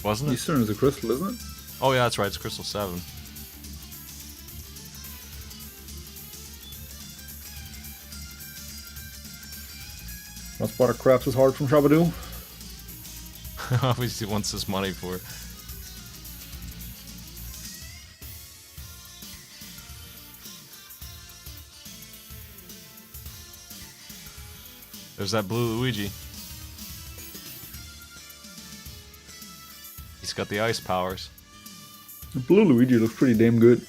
Wasn't it? Eastern is a crystal, isn't it? Oh yeah, that's right, it's Crystal 7. Cross Product craps his heart from Shabadoo. Obviously wants his money for it. There's that blue Luigi. He's got the ice powers. The blue Luigi looks pretty damn good.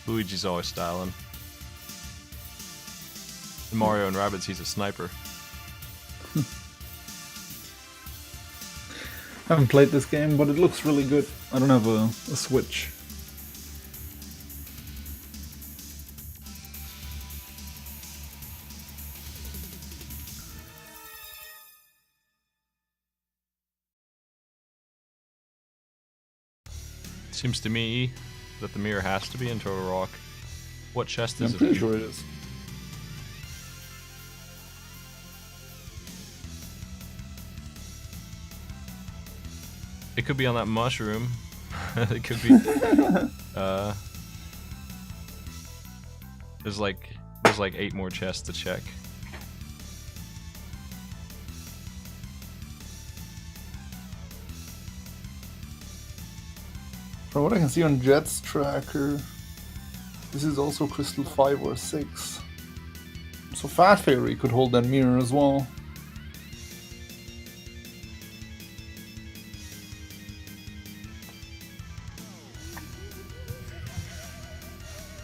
Luigi's always styling. In Mario and Rabbids, he's a sniper. I haven't played this game, but it looks really good. I don't have a Switch. Seems to me that the mirror has to be in Total Rock. What chest is it? I'm pretty sure it is. It could be on that mushroom. It could be. There's like 8 more chests to check. From what I can see on Jet's tracker, this is also Crystal 5 or 6. So Fat Fairy could hold that mirror as well.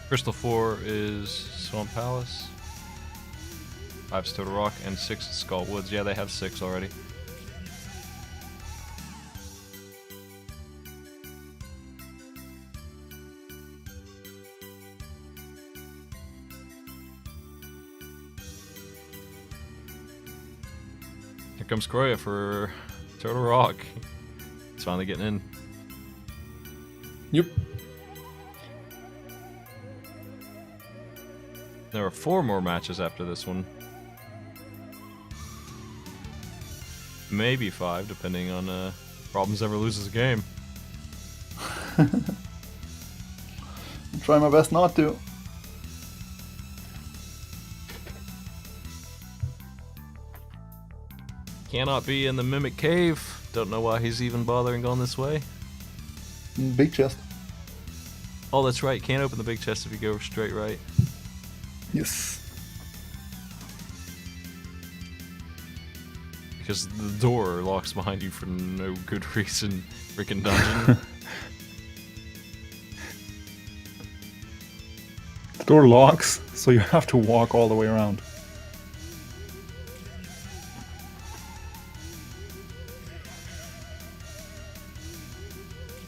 Crystal 4 is Swamp Palace. 5's Total Rock, and 6 is Skull Woods. Yeah, they have 6 already. Here comes Kroya for Total Rock. He's finally getting in. Yep. There are 4 more matches after this one. Maybe 5, depending on Problems ever loses a game. I'll try my best not to. Cannot be in the Mimic Cave. Don't know why he's even bothering going this way. Big chest. Oh, that's right. Can't open the big chest if you go straight right. Yes. Because the door locks behind you for no good reason. Freaking dungeon. The door locks, so you have to walk all the way around.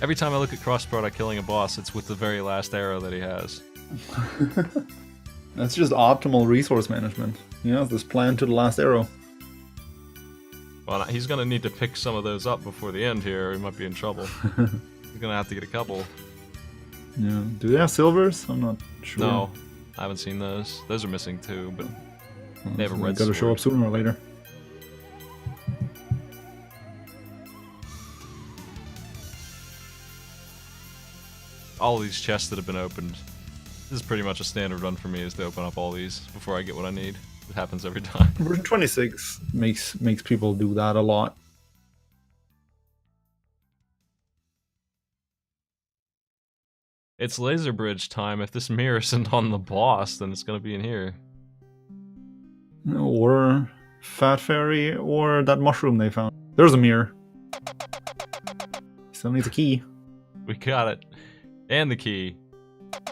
Every time I look at cross product killing a boss, it's with the very last arrow that he has. That's just optimal resource management. You know, this plan to the last arrow. Well, he's gonna need to pick some of those up before the end here, or he might be in trouble. He's gonna have to get a couple. Yeah. Do they have silvers? I'm not sure. No, I haven't seen those. Those are missing too, but they have a red Gotta sword. show up sooner or later. All these chests that have been opened. This is pretty much a standard run for me, is to open up all these before I get what I need. It happens every time. Version 26 makes people do that a lot. It's laser bridge time. If this mirror isn't on the boss, then it's gonna be in here. Or Fat Fairy, or that mushroom they found. There's a mirror. Still needs a key. We got it. And the key.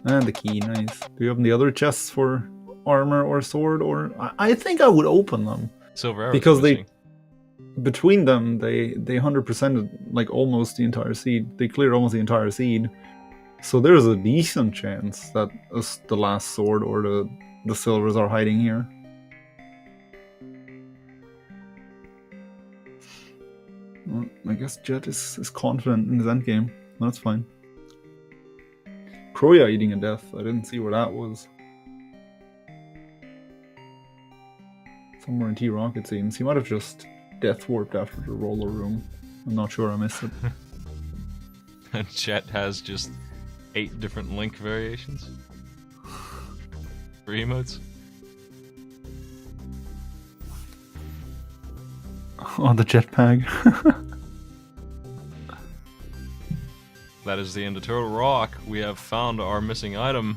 And the key, nice. Do you open the other chests for armor or sword? Or I think I would open them. Silver arrow. Because between them, they 100%ed like almost the entire seed. They cleared almost the entire seed. So there's a decent chance that the last sword or the silvers are hiding here. Well, I guess Jet is confident in his endgame. That's fine. Kroya eating a death. I didn't see where that was. Somewhere in T-Rock, it seems. He might have just death warped after the roller room. I'm not sure, I missed it. And Chet has just 8 different Link variations for emotes. Oh, the jetpack. That is the end of Turtle Rock. We have found our missing item,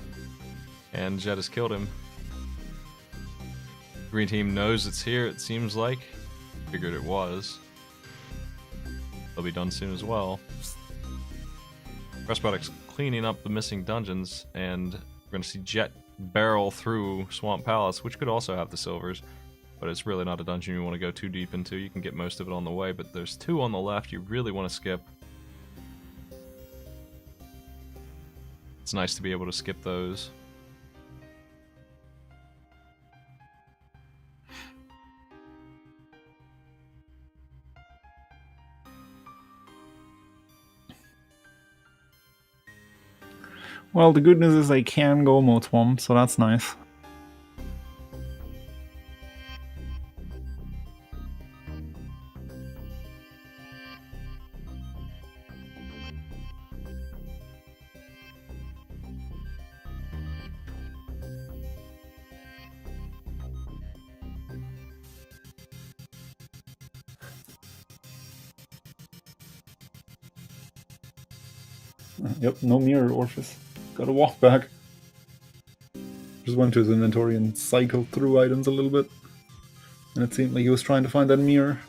and Jet has killed him. Green team knows it's here, it seems like. Figured it was. They'll be done soon as well. Press Product's cleaning up the missing dungeons, and we're going to see Jet barrel through Swamp Palace, which could also have the silvers, but it's really not a dungeon you want to go too deep into. You can get most of it on the way, but there's 2 on the left you really want to skip. It's nice to be able to skip those. Well, the good news is I can go Moat Swamp, so that's nice. Yep, no mirror, Orpheus. Gotta walk back. Just went to his inventory and cycled through items a little bit. And it seemed like he was trying to find that mirror.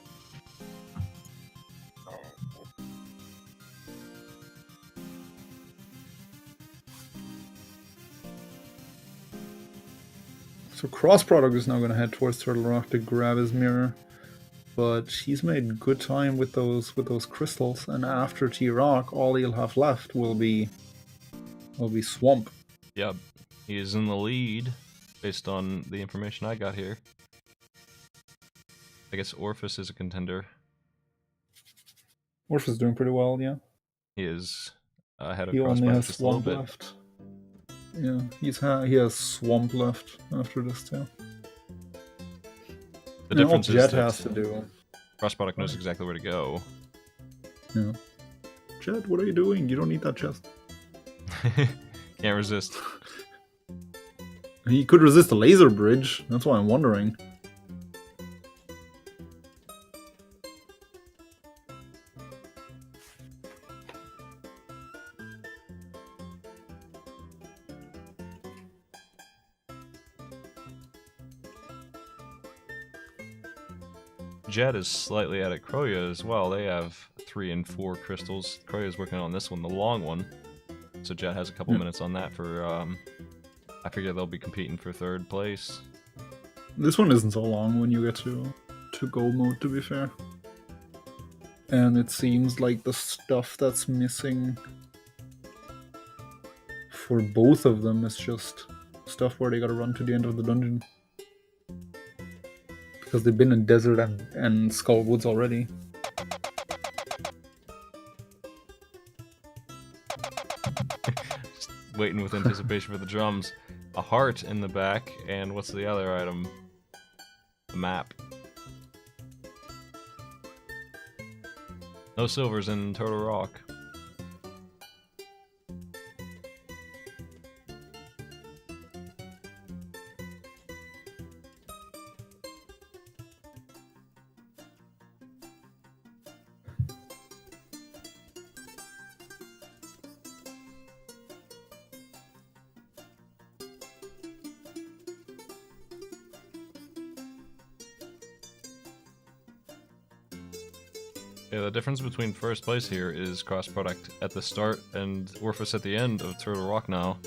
So Cross Product is now going to head towards Turtle Rock to grab his mirror. But he's made good time with those crystals, and after T-Rock, all he'll have left will be Swamp. Yep, he is in the lead, based on the information I got here. I guess Orpheus is a contender. Orpheus is doing pretty well, yeah. He is ahead of He only Crossbow has just a little Swamp bit. left. Yeah, he has Swamp left after this too. The difference all is Jet that has to do. Cross Product knows exactly where to go. Yeah. Jet, what are you doing? You don't need that chest. Can't resist. He could resist the laser bridge. That's why I'm wondering. Jet is slightly ahead of Kroya as well. They have 3 and 4 crystals. Kroya's working on this one, the long one. So Jet has a couple minutes on that for, I figure they'll be competing for 3rd place. This one isn't so long when you get to gold mode, to be fair. And it seems like the stuff that's missing for both of them is just stuff where they gotta run to the end of the dungeon. Because they've been in Desert and Skull Woods already. Just waiting with anticipation for the drums. A heart in the back, and what's the other item? The map. No silvers in Turtle Rock. Yeah, the difference between 1st place here is cross product at the start and Orphis at the end of Turtle Rock now.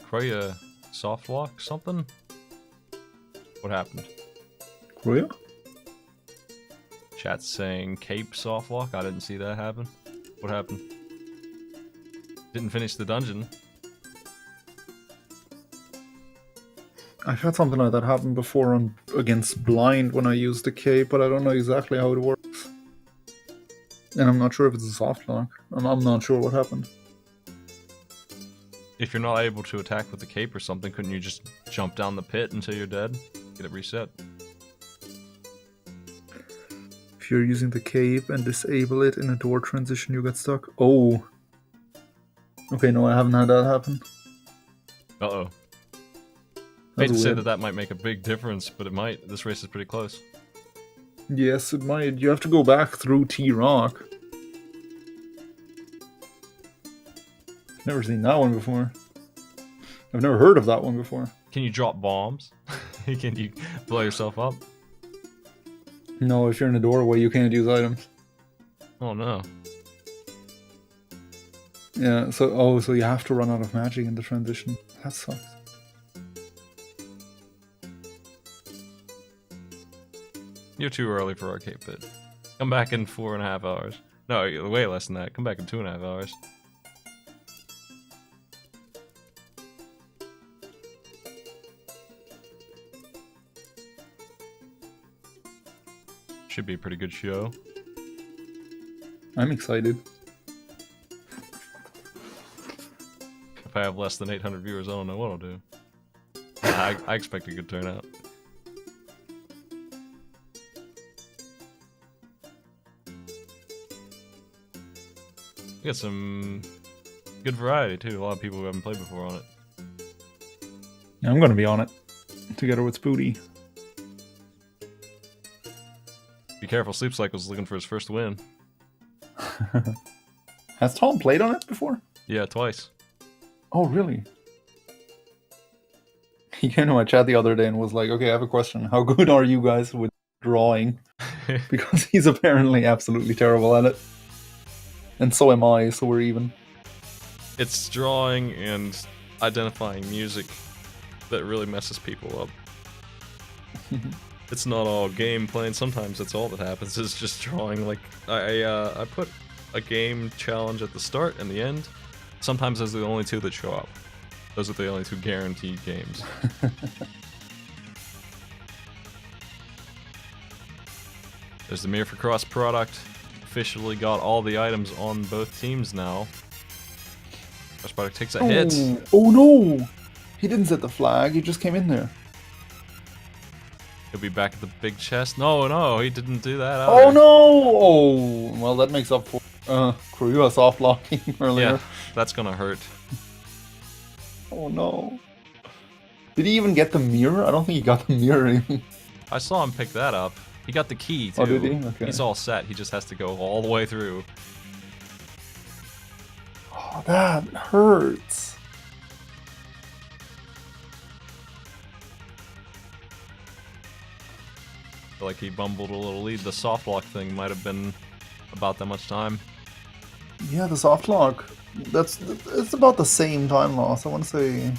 Kroya soft lock something? What happened? Kroya? Chat's saying cape soft lock. I didn't see that happen. What happened? Didn't finish the dungeon. I've had something like that happen before against Blind when I used the cape, but I don't know exactly how it works. And I'm not sure if it's a soft lock. I'm not sure what happened. If you're not able to attack with the cape or something, couldn't you just jump down the pit until you're dead? Get it reset. If you're using the cape and disable it in a door transition, you get stuck. Oh. Okay, no, I haven't had that happen. Uh-oh. Hate to say that might make a big difference, but it might. This race is pretty close. Yes, it might. You have to go back through T-Rock. Never seen that one before. I've never heard of that one before. Can you drop bombs? Can you blow yourself up? No, if you're in a doorway, you can't use items. Oh no. Yeah, so you have to run out of magic in the transition. That sucks. You're too early for Arcade Pit. Come back in 4.5 hours. No, way less than that. Come back in 2.5 hours. Should be a pretty good show. I'm excited. If I have less than 800 viewers, I don't know what I'll do. I expect a good turnout. We got some good variety too. A lot of people who haven't played before on it. Yeah, I'm gonna be on it together with Spooty. Be careful, Sleep Cycle's looking for his first win. Has Tom played on it before? Yeah, twice. Oh, really? He came to my chat the other day and was like, okay, I have a question. How good are you guys with drawing? Because he's apparently absolutely terrible at it. And so am I, so we're even. It's drawing and identifying music that really messes people up. It's not all game playing. Sometimes that's all that happens is just drawing. Like I put a game challenge at the start and the end. Sometimes those are the only two that show up. Those are the only two guaranteed games. There's the Mirror for Cross product. Officially got all the items on both teams now. Cross product takes a hit. Oh no! He didn't set the flag, he just came in there. He'll be back at the big chest. No, he didn't do that either. Oh no! Oh, well that makes up for Kurua soft locking earlier. Yeah, that's gonna hurt. Oh no. Did he even get the mirror? I don't think he got the mirror. I saw him pick that up. He got the key too. Oh, did he? Okay. He's all set. He just has to go all the way through. Oh, that hurts. I feel like he bumbled a little lead. The soft lock thing might have been about that much time. Yeah, the soft lock. It's about the same time loss. I want to say.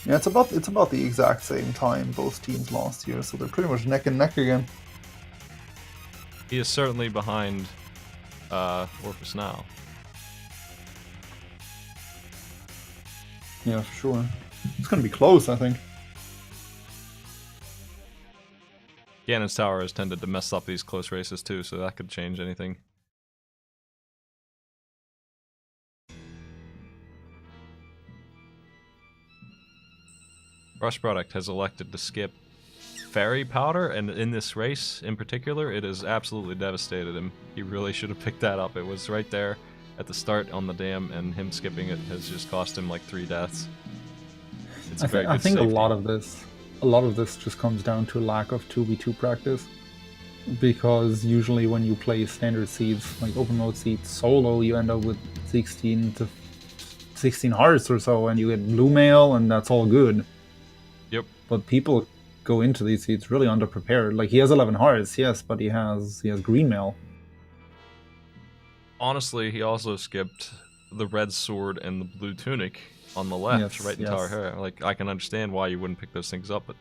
Yeah, it's about the exact same time both teams lost here, so they're pretty much neck and neck again. He is certainly behind Orpheus now. Yeah, for sure. It's gonna be close, I think. Ganon's Tower has tended to mess up these close races too, so that could change anything. Rush Product has elected to skip Fairy Powder, and in this race in particular, it has absolutely devastated him. He really should have picked that up. It was right there at the start on the dam, and him skipping it has just cost him like 3 deaths. It's a very good I think safety. a lot of this just comes down to lack of 2v2 practice. Because usually when you play standard seeds, like open mode seeds solo, you end up with 16 to 16 hearts or so, and you get blue mail, and that's all good. Yep. But people go into these seeds really underprepared. Like, he has 11 hearts, yes, but he has green mail. Honestly, he also skipped the red sword and the blue tunic on the left, Yes, right in yes. Tower Hera. Like, I can understand why you wouldn't pick those things up, but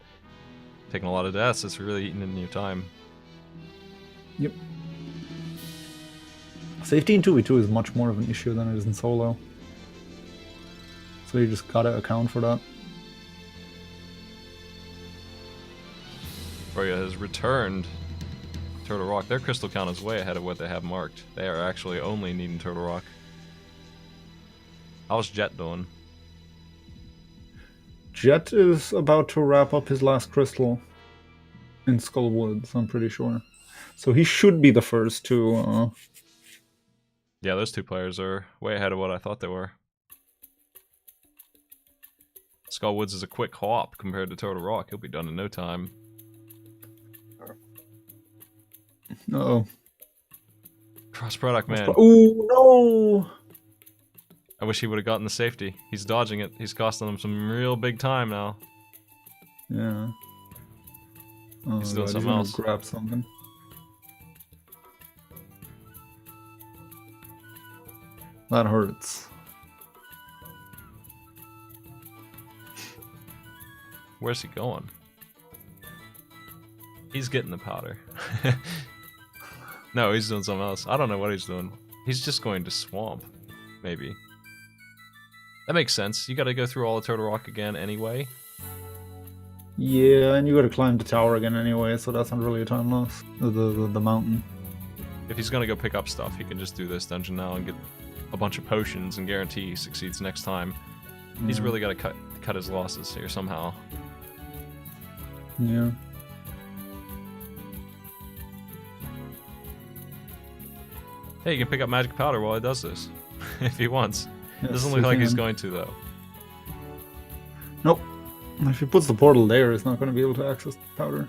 taking a lot of deaths, it's really eating into your time. Yep. Safety in 2v2 is much more of an issue than it is in solo. So you just gotta account for that. Roya has returned Turtle Rock. Their crystal count is way ahead of what they have marked. They are actually only needing Turtle Rock. How's Jet doing? Jet is about to wrap up his last crystal in Skull Woods, I'm pretty sure. So he should be the first to... Yeah, those 2 players are way ahead of what I thought they were. Skull Woods is a quick hop compared to Turtle Rock. He'll be done in no time. Uh-oh. Cross product, man. Oh, no! I wish he would have gotten the safety. He's dodging it. He's costing him some real big time now. Yeah. Oh, He's doing God, something gonna else. grab something. That hurts. Where's he going? He's getting the powder. No, he's doing something else. I don't know what he's doing. He's just going to swamp, maybe. That makes sense. You gotta go through all the Turtle Rock again anyway. Yeah, and you gotta climb the tower again anyway, so that's not really a time loss. The mountain. If he's gonna go pick up stuff, he can just do this dungeon now and get a bunch of potions and guarantee he succeeds next time. He's really gotta cut his losses here somehow. Yeah. Hey, you can pick up magic powder while he does this, if he wants. Yes, Doesn't you look like he's can. going to, though. Nope. If he puts the portal there, he's not going to be able to access the powder.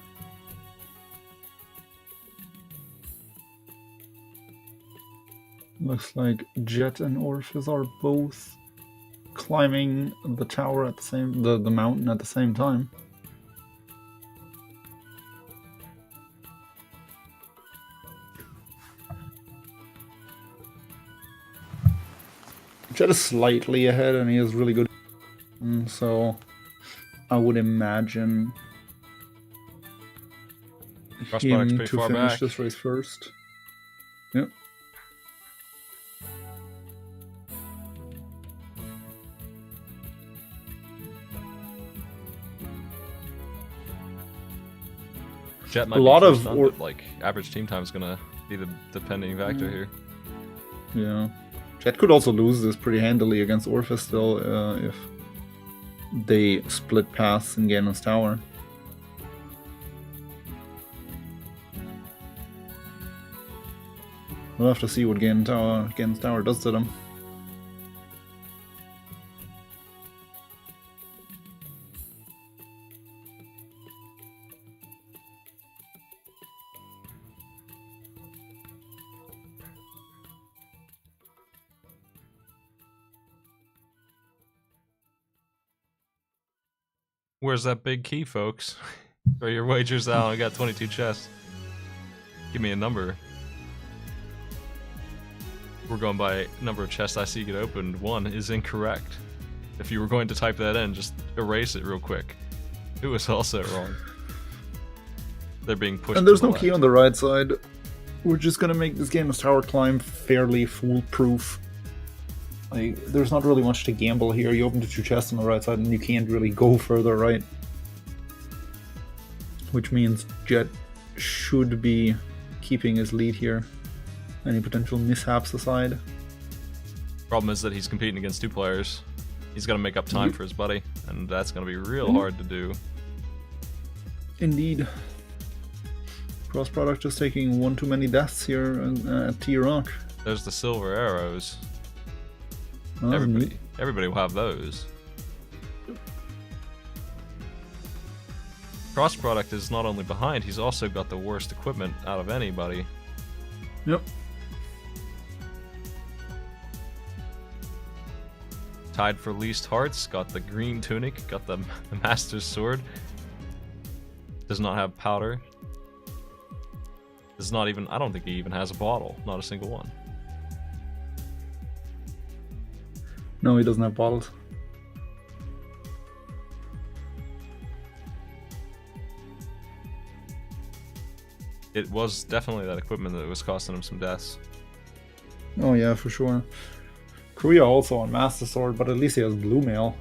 Looks like Jet and Orpheus are both climbing the tower at the same, the mountain at the same time. Jet is slightly ahead, and he is really good. So I would imagine Cross product's him pretty to far finish back. this race first. Yep. Jet might A lot be of first on, but, like, average team time is gonna be the depending factor here. Yeah. Jet could also lose this pretty handily against Orpheus still if they split paths in Ganon's Tower. We'll have to see what Ganon's Tower does to them. Where's that big key, folks? Throw your wagers out. I got 22 chests. Give me a number. We're going by number of chests I see get opened. 1 is incorrect. If you were going to type that in, just erase it real quick. It was also wrong. They're being pushed. And there's no key on the right side. We're just gonna make this game of tower climb fairly foolproof. Like, there's not really much to gamble here. You open the 2 chests on the right side and you can't really go further right. Which means Jet should be keeping his lead here. Any potential mishaps aside. Problem is that he's competing against 2 players. He's got to make up time for his buddy, and that's going to be real hard to do. Indeed. Cross product just taking 1 too many deaths here at T-Rock. There's the silver arrows. Oh, Everybody will have those. Cross product is not only behind, he's also got the worst equipment out of anybody. Yep. Tied for least hearts, got the green tunic, got the master's sword. Does not have powder. Does not even, I don't think he even has a bottle, not a single one. No, he doesn't have bottles. It was definitely that equipment that was costing him some deaths. Oh yeah, for sure. Kuya also on Master Sword, but at least he has Blue Mail.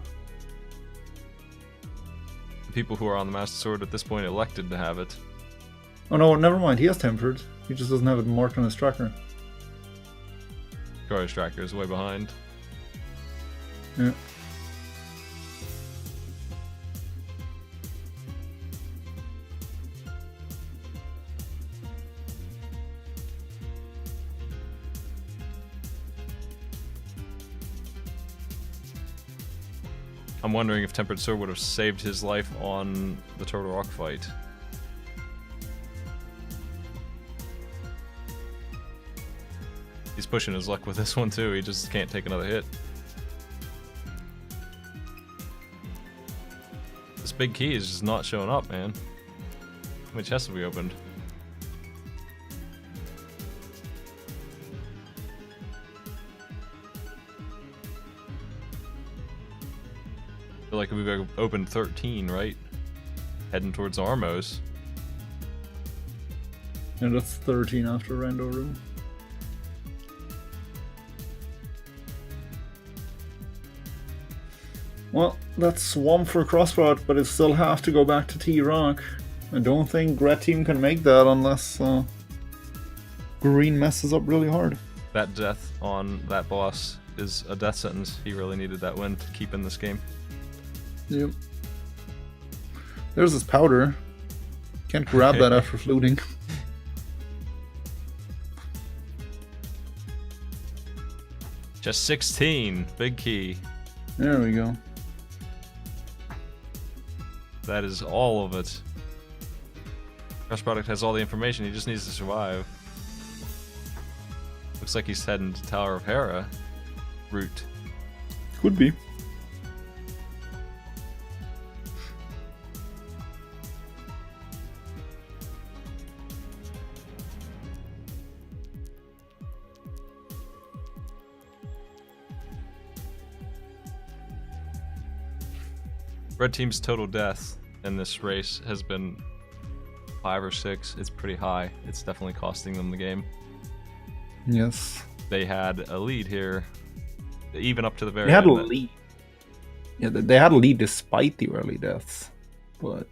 The people who are on the Master Sword at this point elected to have it. Oh no, never mind, he has Tempered. He just doesn't have it marked on his tracker. Courage tracker is way behind. Yeah. I'm wondering if Tempered Sword would have saved his life on the Turtle Rock fight. He's pushing his luck with this one too, he just can't take another hit. This big key is just not showing up, man. How many chests have we opened? I feel like we've opened 13, right? Heading towards Armos. Yeah, that's 13 after Rando Room. Well, that's Swamp for Crossroad, but it still have to go back to T-Rock. I don't think Red Team can make that unless Green messes up really hard. That death on that boss is a death sentence. He really needed that win to keep in this game. Yep. There's his powder. Can't grab that after fluting. Just 16. Big key. There we go. That is all of it. Crush Product has all the information, he just needs to survive. Looks like he's heading to Tower of Hera route. Could be. Red Team's total death in this race has been 5 or 6. It's pretty high. It's definitely costing them the game. Yes. They had a lead here, even up to the very They had end. a lead. Yeah, they had a lead despite the early deaths, but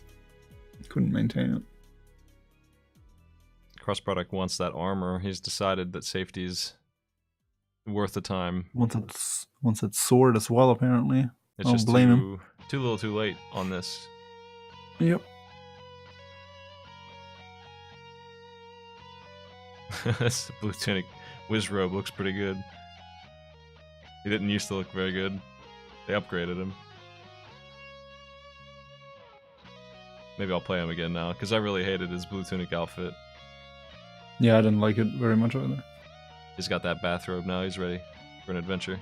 couldn't maintain it. Cross Product wants that armor. He's decided that safety's worth the time. Wants its sword as well, apparently. It's I'll just blame him. too little too late on this. Yep. This blue tunic whiz robe looks pretty good. He didn't used to look very good. They upgraded him. Maybe I'll play him again now, because I really hated his blue tunic outfit. Yeah, I didn't like it very much either. He's got that bathrobe now, he's ready for an adventure.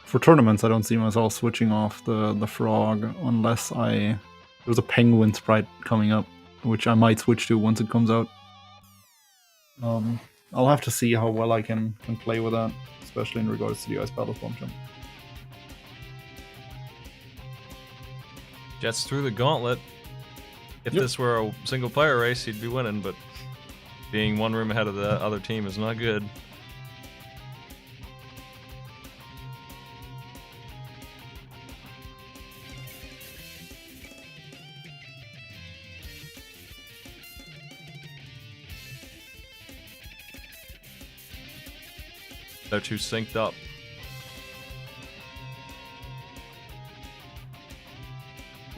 For tournaments, I don't see myself switching off the frog unless there's a penguin sprite coming up, which I might switch to once it comes out. I'll have to see how well I can play with that, especially in regards to the ice battle function. Jets through the gauntlet. If Yep. this were a single player race, he'd be winning, but being one room ahead of the other team is not good. They're too synced up.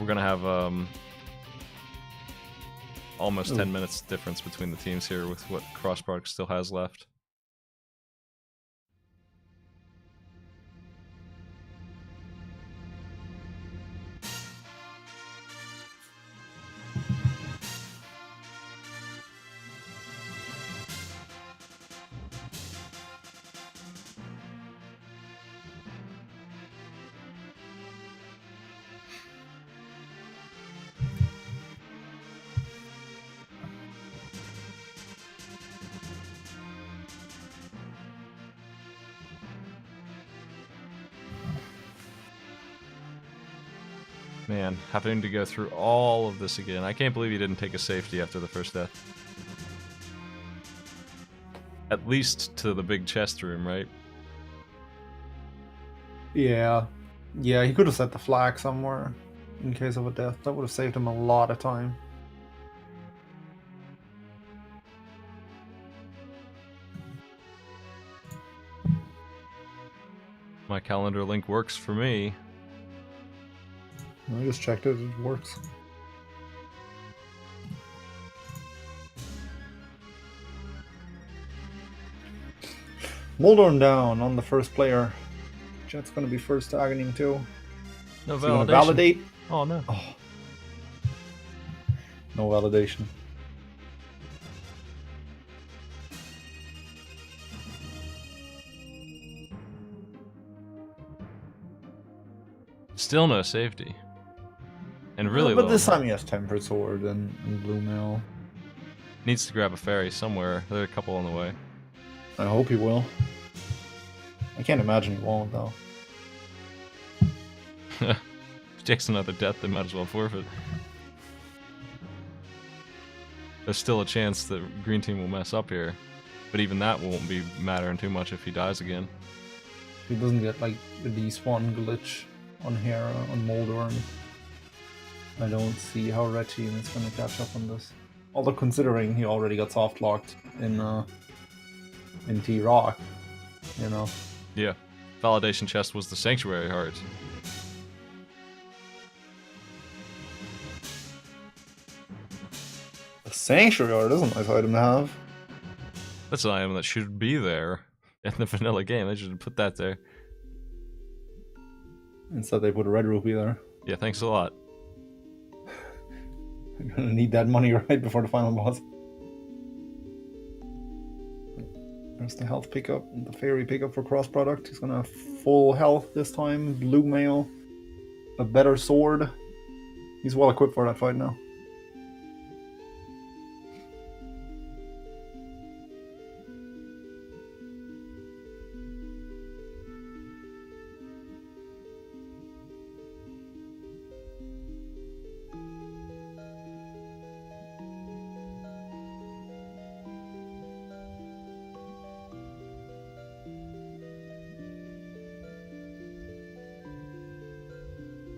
We're gonna have almost 10 minutes difference between the teams here with what Cross Product still has left. Man, having to go through all of this again. I can't believe he didn't take a safety after the first death. At least to the big chest room, right? Yeah. Yeah, he could have set the flag somewhere in case of a death. That would have saved him a lot of time. My calendar link works for me. I just checked it, it works. Moldorm down on the first player. Jet's gonna be first tagging him too. No So you wanna validation. validate? Oh no. Oh. No validation. Still no safety. And really but low. this time he has Tempered Sword and Blue Mail. Needs to grab a ferry somewhere. There are a couple on the way. I hope he will. I can't imagine he won't though. If he takes another death, they might as well forfeit. There's still a chance that green team will mess up here, but even that won't be mattering too much if he dies again. If he doesn't get like the D-Spawn glitch on Hera, on Moldorm, I don't see how Red Team is going to catch up on this. Although considering he already got soft locked in T-Rock, you know. Yeah. Validation chest was the Sanctuary Heart. The Sanctuary Art is a nice item to have. That's an item that should be there in the vanilla game. They should have put that there. Instead they put a red rupee there. Yeah, thanks a lot. I'm gonna need that money right before the final boss. There's the health pickup, the fairy pickup for cross product. He's gonna have full health this time, blue mail, a better sword. He's well equipped for that fight now.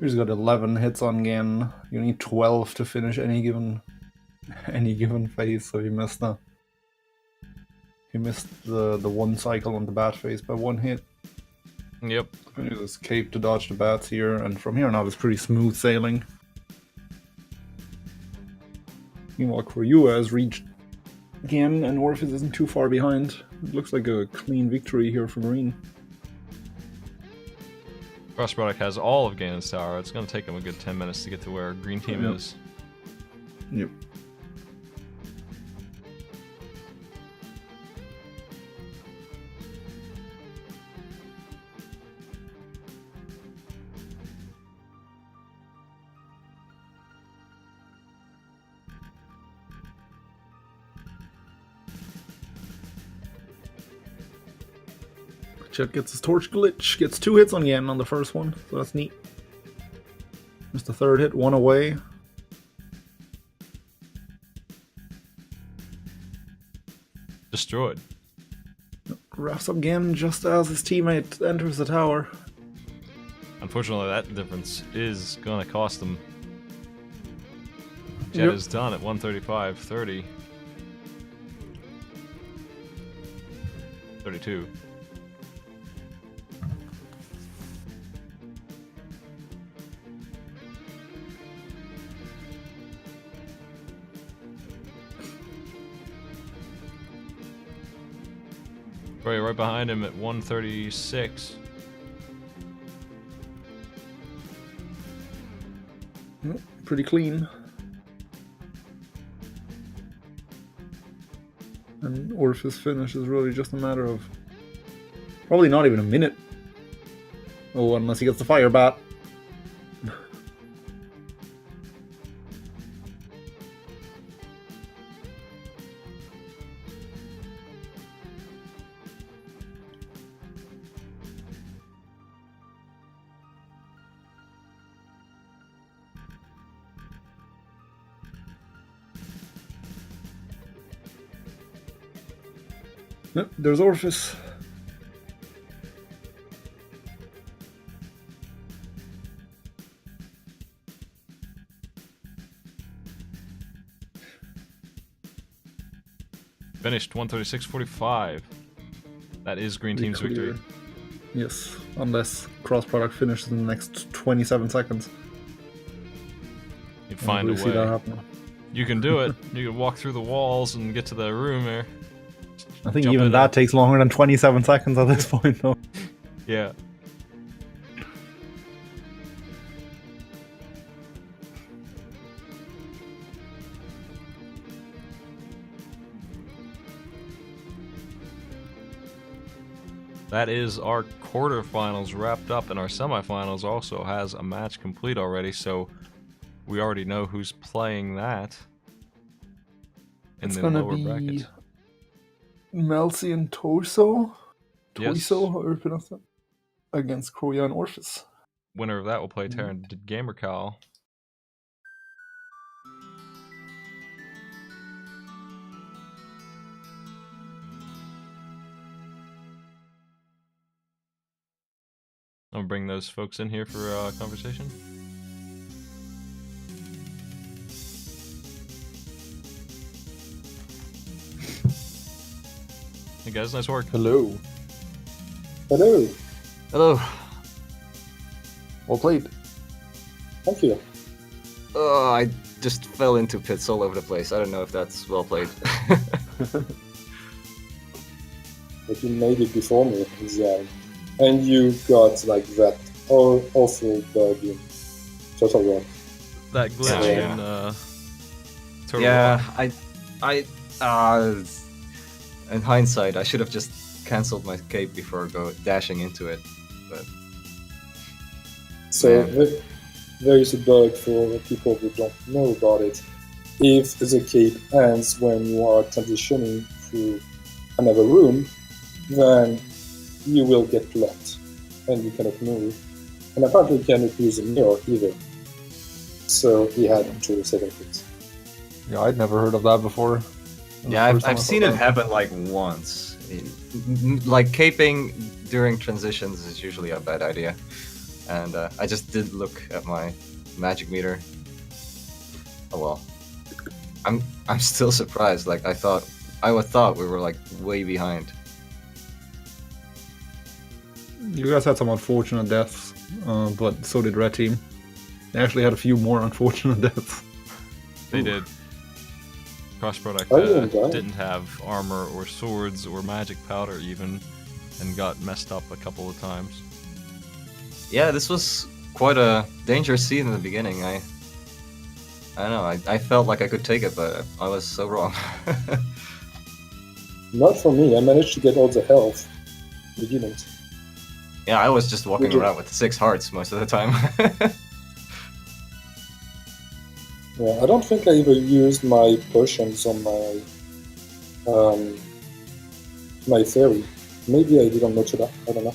He's got 11 hits on Gen. You need 12 to finish any given phase, so he missed the one cycle on the bat phase by one hit. Yep. Use his cape to dodge the bats here, and from here on out it's pretty smooth sailing. Meanwhile, Koryua has reached Gen, and Orpheus isn't too far behind. It looks like a clean victory here for Green. Cross Product has all of Ganon's tower. It's going to take him a good 10 minutes to get to where green team Yep. is. Yep. Chet gets his torch glitch, gets 2 hits on Yen on the first one, so that's neat. Missed the third hit, 1 away. Destroyed. Wraps up again just as his teammate enters the tower. Unfortunately, that difference is going to cost him. Jet is done at 135.30. 32. Right behind him at 136. Pretty clean. And Orpheus' finish is really just a matter of probably not even a minute. Oh, unless he gets the fire bat. Yep, there's Orpheus. Finished 136.45. That is green team's victory. Yes, unless cross product finishes in the next 27 seconds. You'd find a See that way. happen. You can do it. You can walk through the walls and get to the room there. I think Jump even in that there. takes longer than 27 seconds at this point, though. Yeah. That is our quarterfinals wrapped up, and our semifinals also has a match complete already, so we already know who's playing that in It's the gonna lower be brackets. Melcy and Torso. Yes. Torso, however you pronounce that, against Kroya and Orpheus. Winner of that will play Terran Gamer Cal. I'm gonna bring those folks in here for a conversation. Hey guys, nice work. Hello. Hello, Hello. Well played. thank you. Oh, I just fell into pits all over the place. I don't know if that's well played. But you made it before me, and you got like that awful bug in Total Rock. That glitch Yeah. in Turtle yeah, Rock. in hindsight, I should have just cancelled my cape before dashing into it. But So Yeah. there is a bug for people who don't know about it. If the cape ends when you are transitioning through another room, then you will get blocked and you cannot move. And apparently you cannot use a mirror either. So he had to second it. Yeah, I'd never heard of that before. yeah, I've seen it happen like once. Like caping during transitions is usually a bad idea, and I just didn't look at my magic meter. Oh well. I'm still surprised. Like I thought we were like way behind. You guys had some unfortunate deaths, but so did Red Team. They actually had a few more unfortunate deaths. They did. Cross product I didn't die. didn't have armor or swords or magic powder even, and got messed up a couple of times. Yeah, this was quite a dangerous scene in the beginning. I don't know. I felt like I could take it, but I was so wrong. Not for me, I managed to get all the health. You didn't. Yeah, I was just walking Did you- around with 6 hearts most of the time. Yeah, I don't think I ever used my potions on my my fairy. Maybe I didn't notice that. I don't know.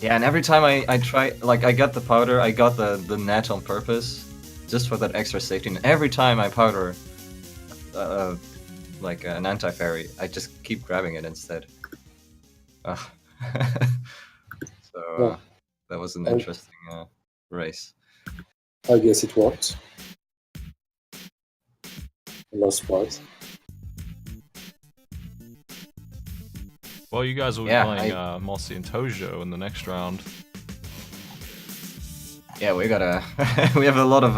Yeah, and every time I try, like, I got the powder, I got the net on purpose, just for that extra safety. And every time I powder, like an anti-fairy, I just keep grabbing it instead. So Yeah. that was an interesting race. I guess it worked. Last part. Well, you guys will be Yeah, playing Mossy and Tojo in the next round. Yeah, we gotta. We have a lot of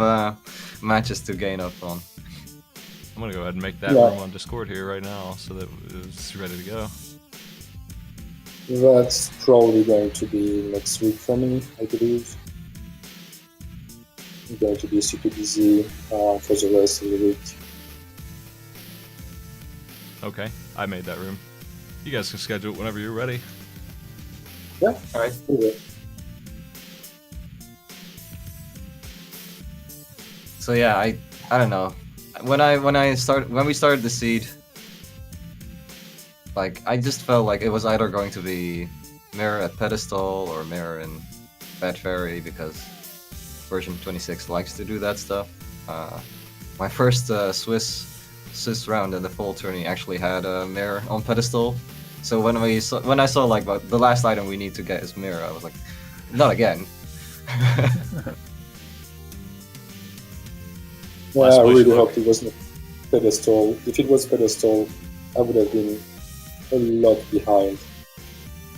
matches to gain up on. I'm gonna go ahead and make that Yeah. room on Discord here right now so that it's ready to go. That's probably going to be next week for me, I believe. I'm going to be super busy for the rest of the week. Okay, I made that room. You guys can schedule it whenever you're ready. Yeah. All right. Okay. So yeah, I don't know. When we started the seed, like, I just felt like it was either going to be mirror at pedestal or mirror in Bad Fairy, because version 26 likes to do that stuff. My first Swiss round in the full tourney actually had a mirror on pedestal. So when I saw like the last item we need to get is mirror, I was like, not again. Yeah, I I suppose really you hoped it wasn't pedestal. If it was pedestal, I would have been a lot behind.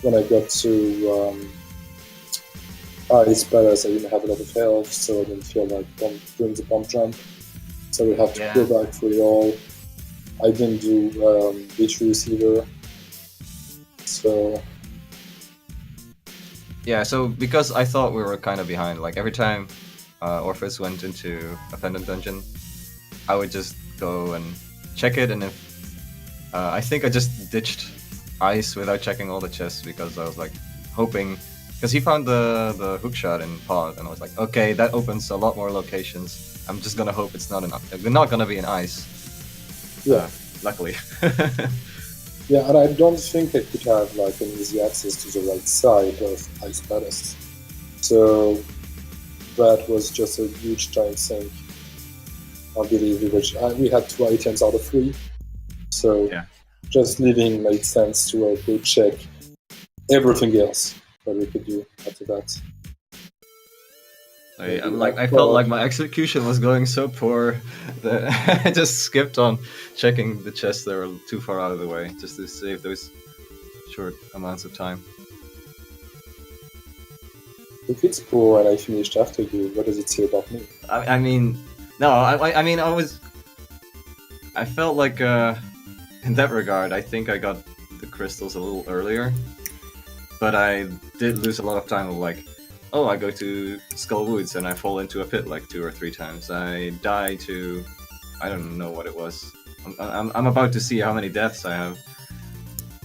When I got to Ice Palace, I didn't have a lot of health, so I didn't feel like doing the pump jump. So we have to go back for it all. I didn't do Beatrice either. So yeah, so because I thought we were kind of behind, like every time Orpheus went into a pendant dungeon, I would just go and check it, and if I think I just ditched Ice without checking all the chests, because I was like hoping, because he found the hookshot in Pod, and I was like, okay, that opens a lot more locations. I'm just gonna hope it's not gonna be an Ice. yeah. Luckily. Yeah, and I don't think I could have like an easy access to the right side of Ice Palace. So that was just a huge giant sink. I believe we had 2 items out of 3. So Yeah. just leaving made sense to go check everything else that we could do after that. I felt like my execution was going so poor that I just skipped on checking the chests that were too far out of the way, just to save those short amounts of time. If it's poor and I finished after you, what does it say about me? I mean, no, I mean, I felt like, in that regard, I think I got the crystals a little earlier, but I did lose a lot of time of like, oh, I go to Skull Woods and I fall into a pit like 2 or 3 times. I die to, I don't know what it was. I'm about to see how many deaths I have.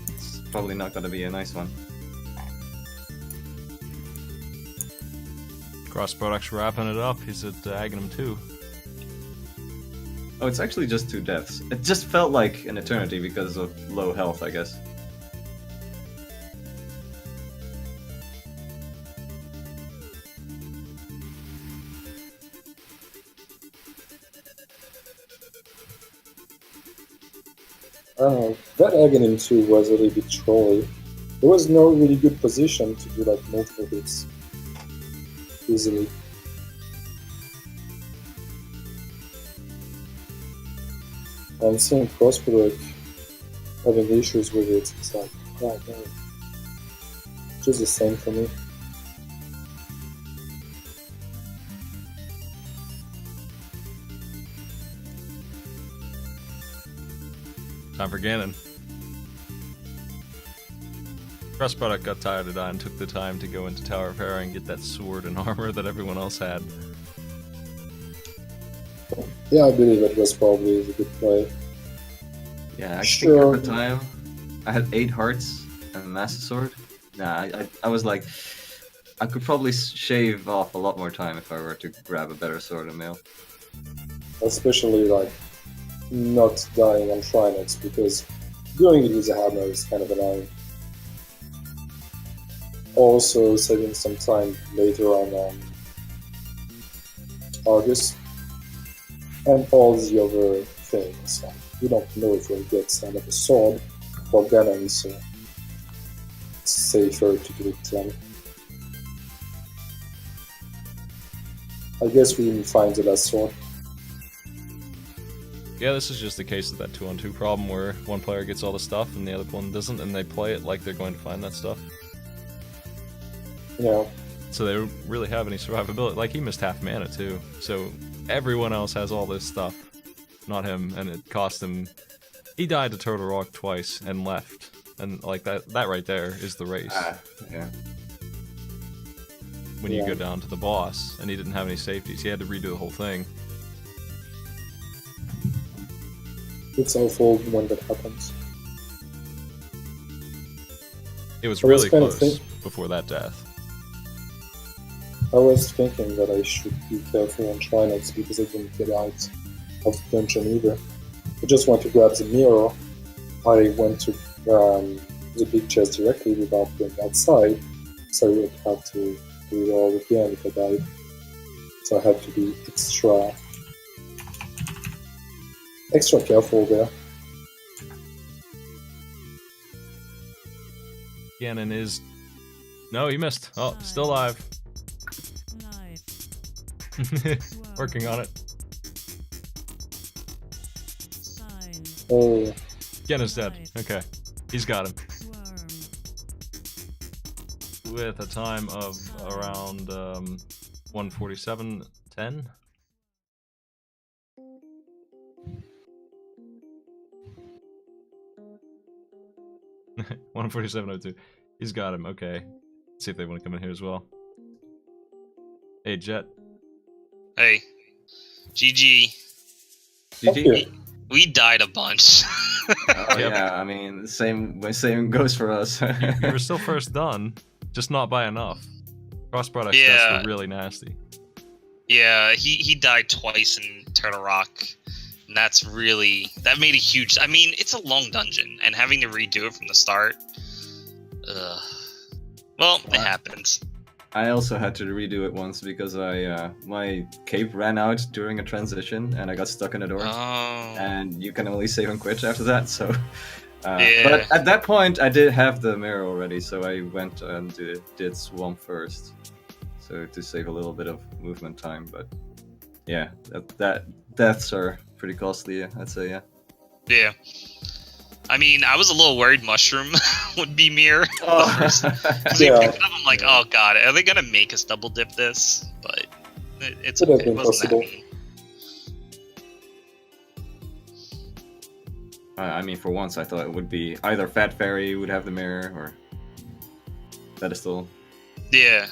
It's probably not gonna be a nice one. Cross Products wrapping it up. He's at Agnum 2. Oh, it's actually just 2 deaths. It just felt like an eternity because of low health, I guess. That Aghanim 2 was a little bit trolly. There was no really good position to do like multiple hits easily. I'm seeing Crossbrook having issues with it. It's like, oh no. Just the same for me. Time for Ganon. Cross Product got tired of dying and took the time to go into Tower of Hera and get that sword and armor that everyone else had. Yeah, I believe it was probably a good play. Yeah, I Sure. think at the time I had 8 hearts and a Master Sword. Nah, I was like, I could probably shave off a lot more time if I were to grab a better sword and mail. Especially like not dying on Trinex, because doing it with a hammer is kind of annoying. Also, saving some time later on August, and all the other things. We don't know if we'll get another sword or Ganon, so it's safer to do it then. I guess we didn't find the last sword. Yeah, this is just the case of that 2-on-2 problem where one player gets all the stuff and the other one doesn't, and they play it like they're going to find that stuff. Yeah. So they don't really have any survivability. Like, he missed half mana too, so everyone else has all this stuff, not him, and it cost him... He died to Turtle Rock twice and left, and like that right there is the race. Yeah. When you go down to the boss, and he didn't have any safeties, he had to redo the whole thing. It's awful when that happens. It was I was really kind of close before that death. I was thinking that I should be careful on Trinets because I didn't get out of the dungeon either. I just want to grab the mirror. I went to the big chest directly without going outside, so I would have to do it all again if I died. So I had to be extra careful there. Ganon is... No, he missed. Oh, still alive. Working on it. Oh, Ganon's dead. Okay. He's got him. With a time of around 1:47:10. $1:47:02. He's got him. Okay. Let's see if they want to come in here as well. Hey, Jet. Hey. GG. okay. We died a bunch. Oh, Yep. yeah, I mean, same goes for us. You were still first done, just not by enough. Cross product Yeah. tests were really nasty. Yeah, he died twice in Turtle Rock. And that made a huge... I mean, it's a long dungeon, and having to redo it from the start... Ugh. Well, it happens. I also had to redo it once because my cape ran out during a transition and I got stuck in a door. Oh. And you can only save and quit after that, so... Yeah. But at that point, I did have the mirror already, so I went and did Swamp first. So to save a little bit of movement time, but... Yeah, that deaths are pretty costly, I'd say, yeah. Yeah. I mean, I was a little worried Mushroom would be mirror. Because we Yeah. picked it up, I'm like, oh god, are they gonna make us double dip this? But it's Could have okay. It been wasn't that possible. mean. I mean, for once, I thought it would be either Fat Fairy would have the mirror, or Pedestal. Yeah.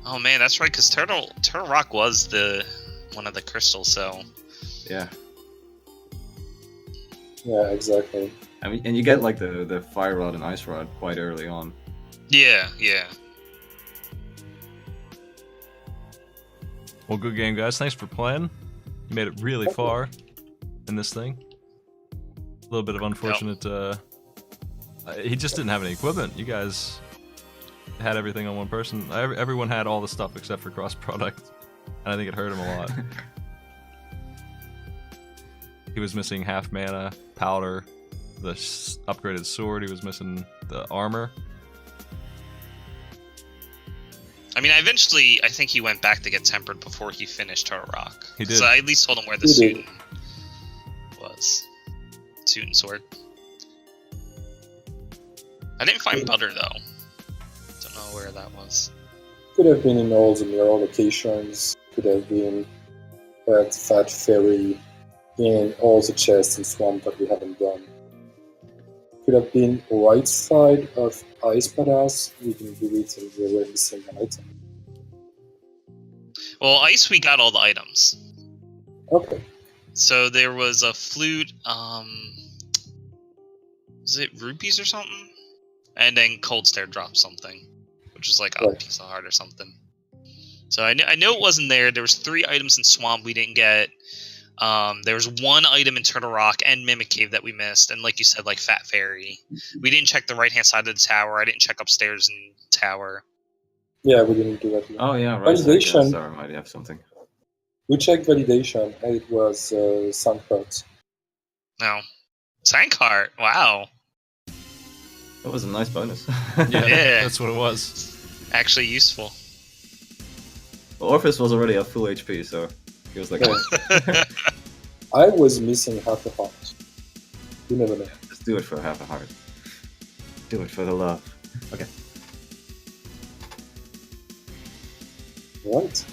Oh man, that's right. Because Turtle Rock was one of the crystals. So Yeah. Yeah, exactly. I mean, and you get like the Fire Rod and Ice Rod quite early on. yeah. Well, good game, guys. Thanks for playing. You made it really far in this thing. A little bit of unfortunate... he just didn't have any equipment. You guys had everything on one person. Everyone had all the stuff except for cross-product. And I think it hurt him a lot. He was missing half mana, powder, the upgraded sword. He was missing the armor. I mean, I think he went back to get tempered before he finished Turtle Rock. He did. So I at least told him where the He suit did. was. Suit and sword. I didn't find butter though. Don't know where that was. Could have been in all the mirror locations. Could have been at Fat Fairy, in all the chests and swamp that we haven't done. Could have been right side of Ice Badass. We didn't do it and we were missing an item. Well, ice, we got all the items. Okay. So there was a flute, was it rupees or something? And then Cold Stare dropped something, which was like a Right. piece of heart or something. So I know it wasn't there. There was 3 items in Swamp we didn't get. There was one item in Turtle Rock and Mimic Cave that we missed, and like you said, like Fat Fairy. We didn't check the right-hand side of the tower. I didn't check upstairs in the tower. Yeah, we didn't do that. Oh yeah, right. So I guess Validation. Zara might have something. We checked validation, and it was Sandcart. No. Sandcart. Wow. That was a nice bonus. Yeah. That's what it was. Actually useful. Well, Orpheus was already at full HP, so he was like, Yeah. I was missing half a heart. You never know. just do it for half a heart. Do it for the love. Okay. Right.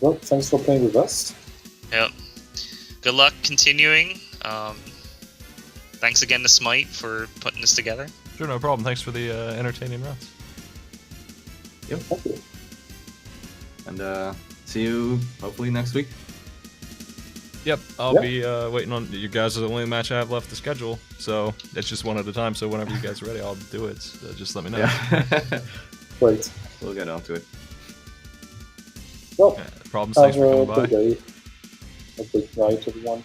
Well, thanks for playing with us. Yep. Good luck continuing. Thanks again to Smite for putting this together. Sure, no problem. Thanks for the entertaining rounds. Thank you. And see you hopefully next week. Yep, I'll Yeah. be waiting on you guys. Are the only match I have left to schedule, so it's just one at a time. So whenever you guys are ready, I'll do it. Just let me know. Yeah. Great. We'll get onto it. Well, Yeah, problems. Thanks have for a coming by. good day. A good night, everyone.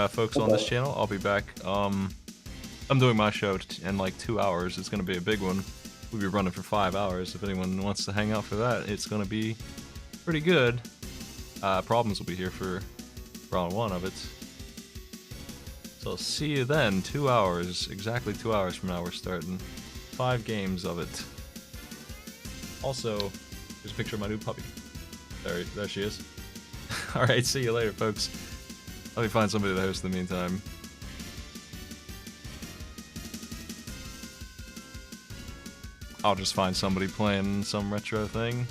Folks on this channel, I'll be back. I'm doing my show in like 2 hours. It's going to be a big one. We'll be running for 5 hours. If anyone wants to hang out for that, it's going to be pretty good. Problems will be here for round 1 of it. So I'll see you then. 2 hours, exactly 2 hours from now we're starting. 5 games of it. Also, here's a picture of my new puppy. There she is. Alright, see you later, folks. Let me find somebody to host in the meantime. I'll just find somebody playing some retro thing.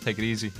Take it easy.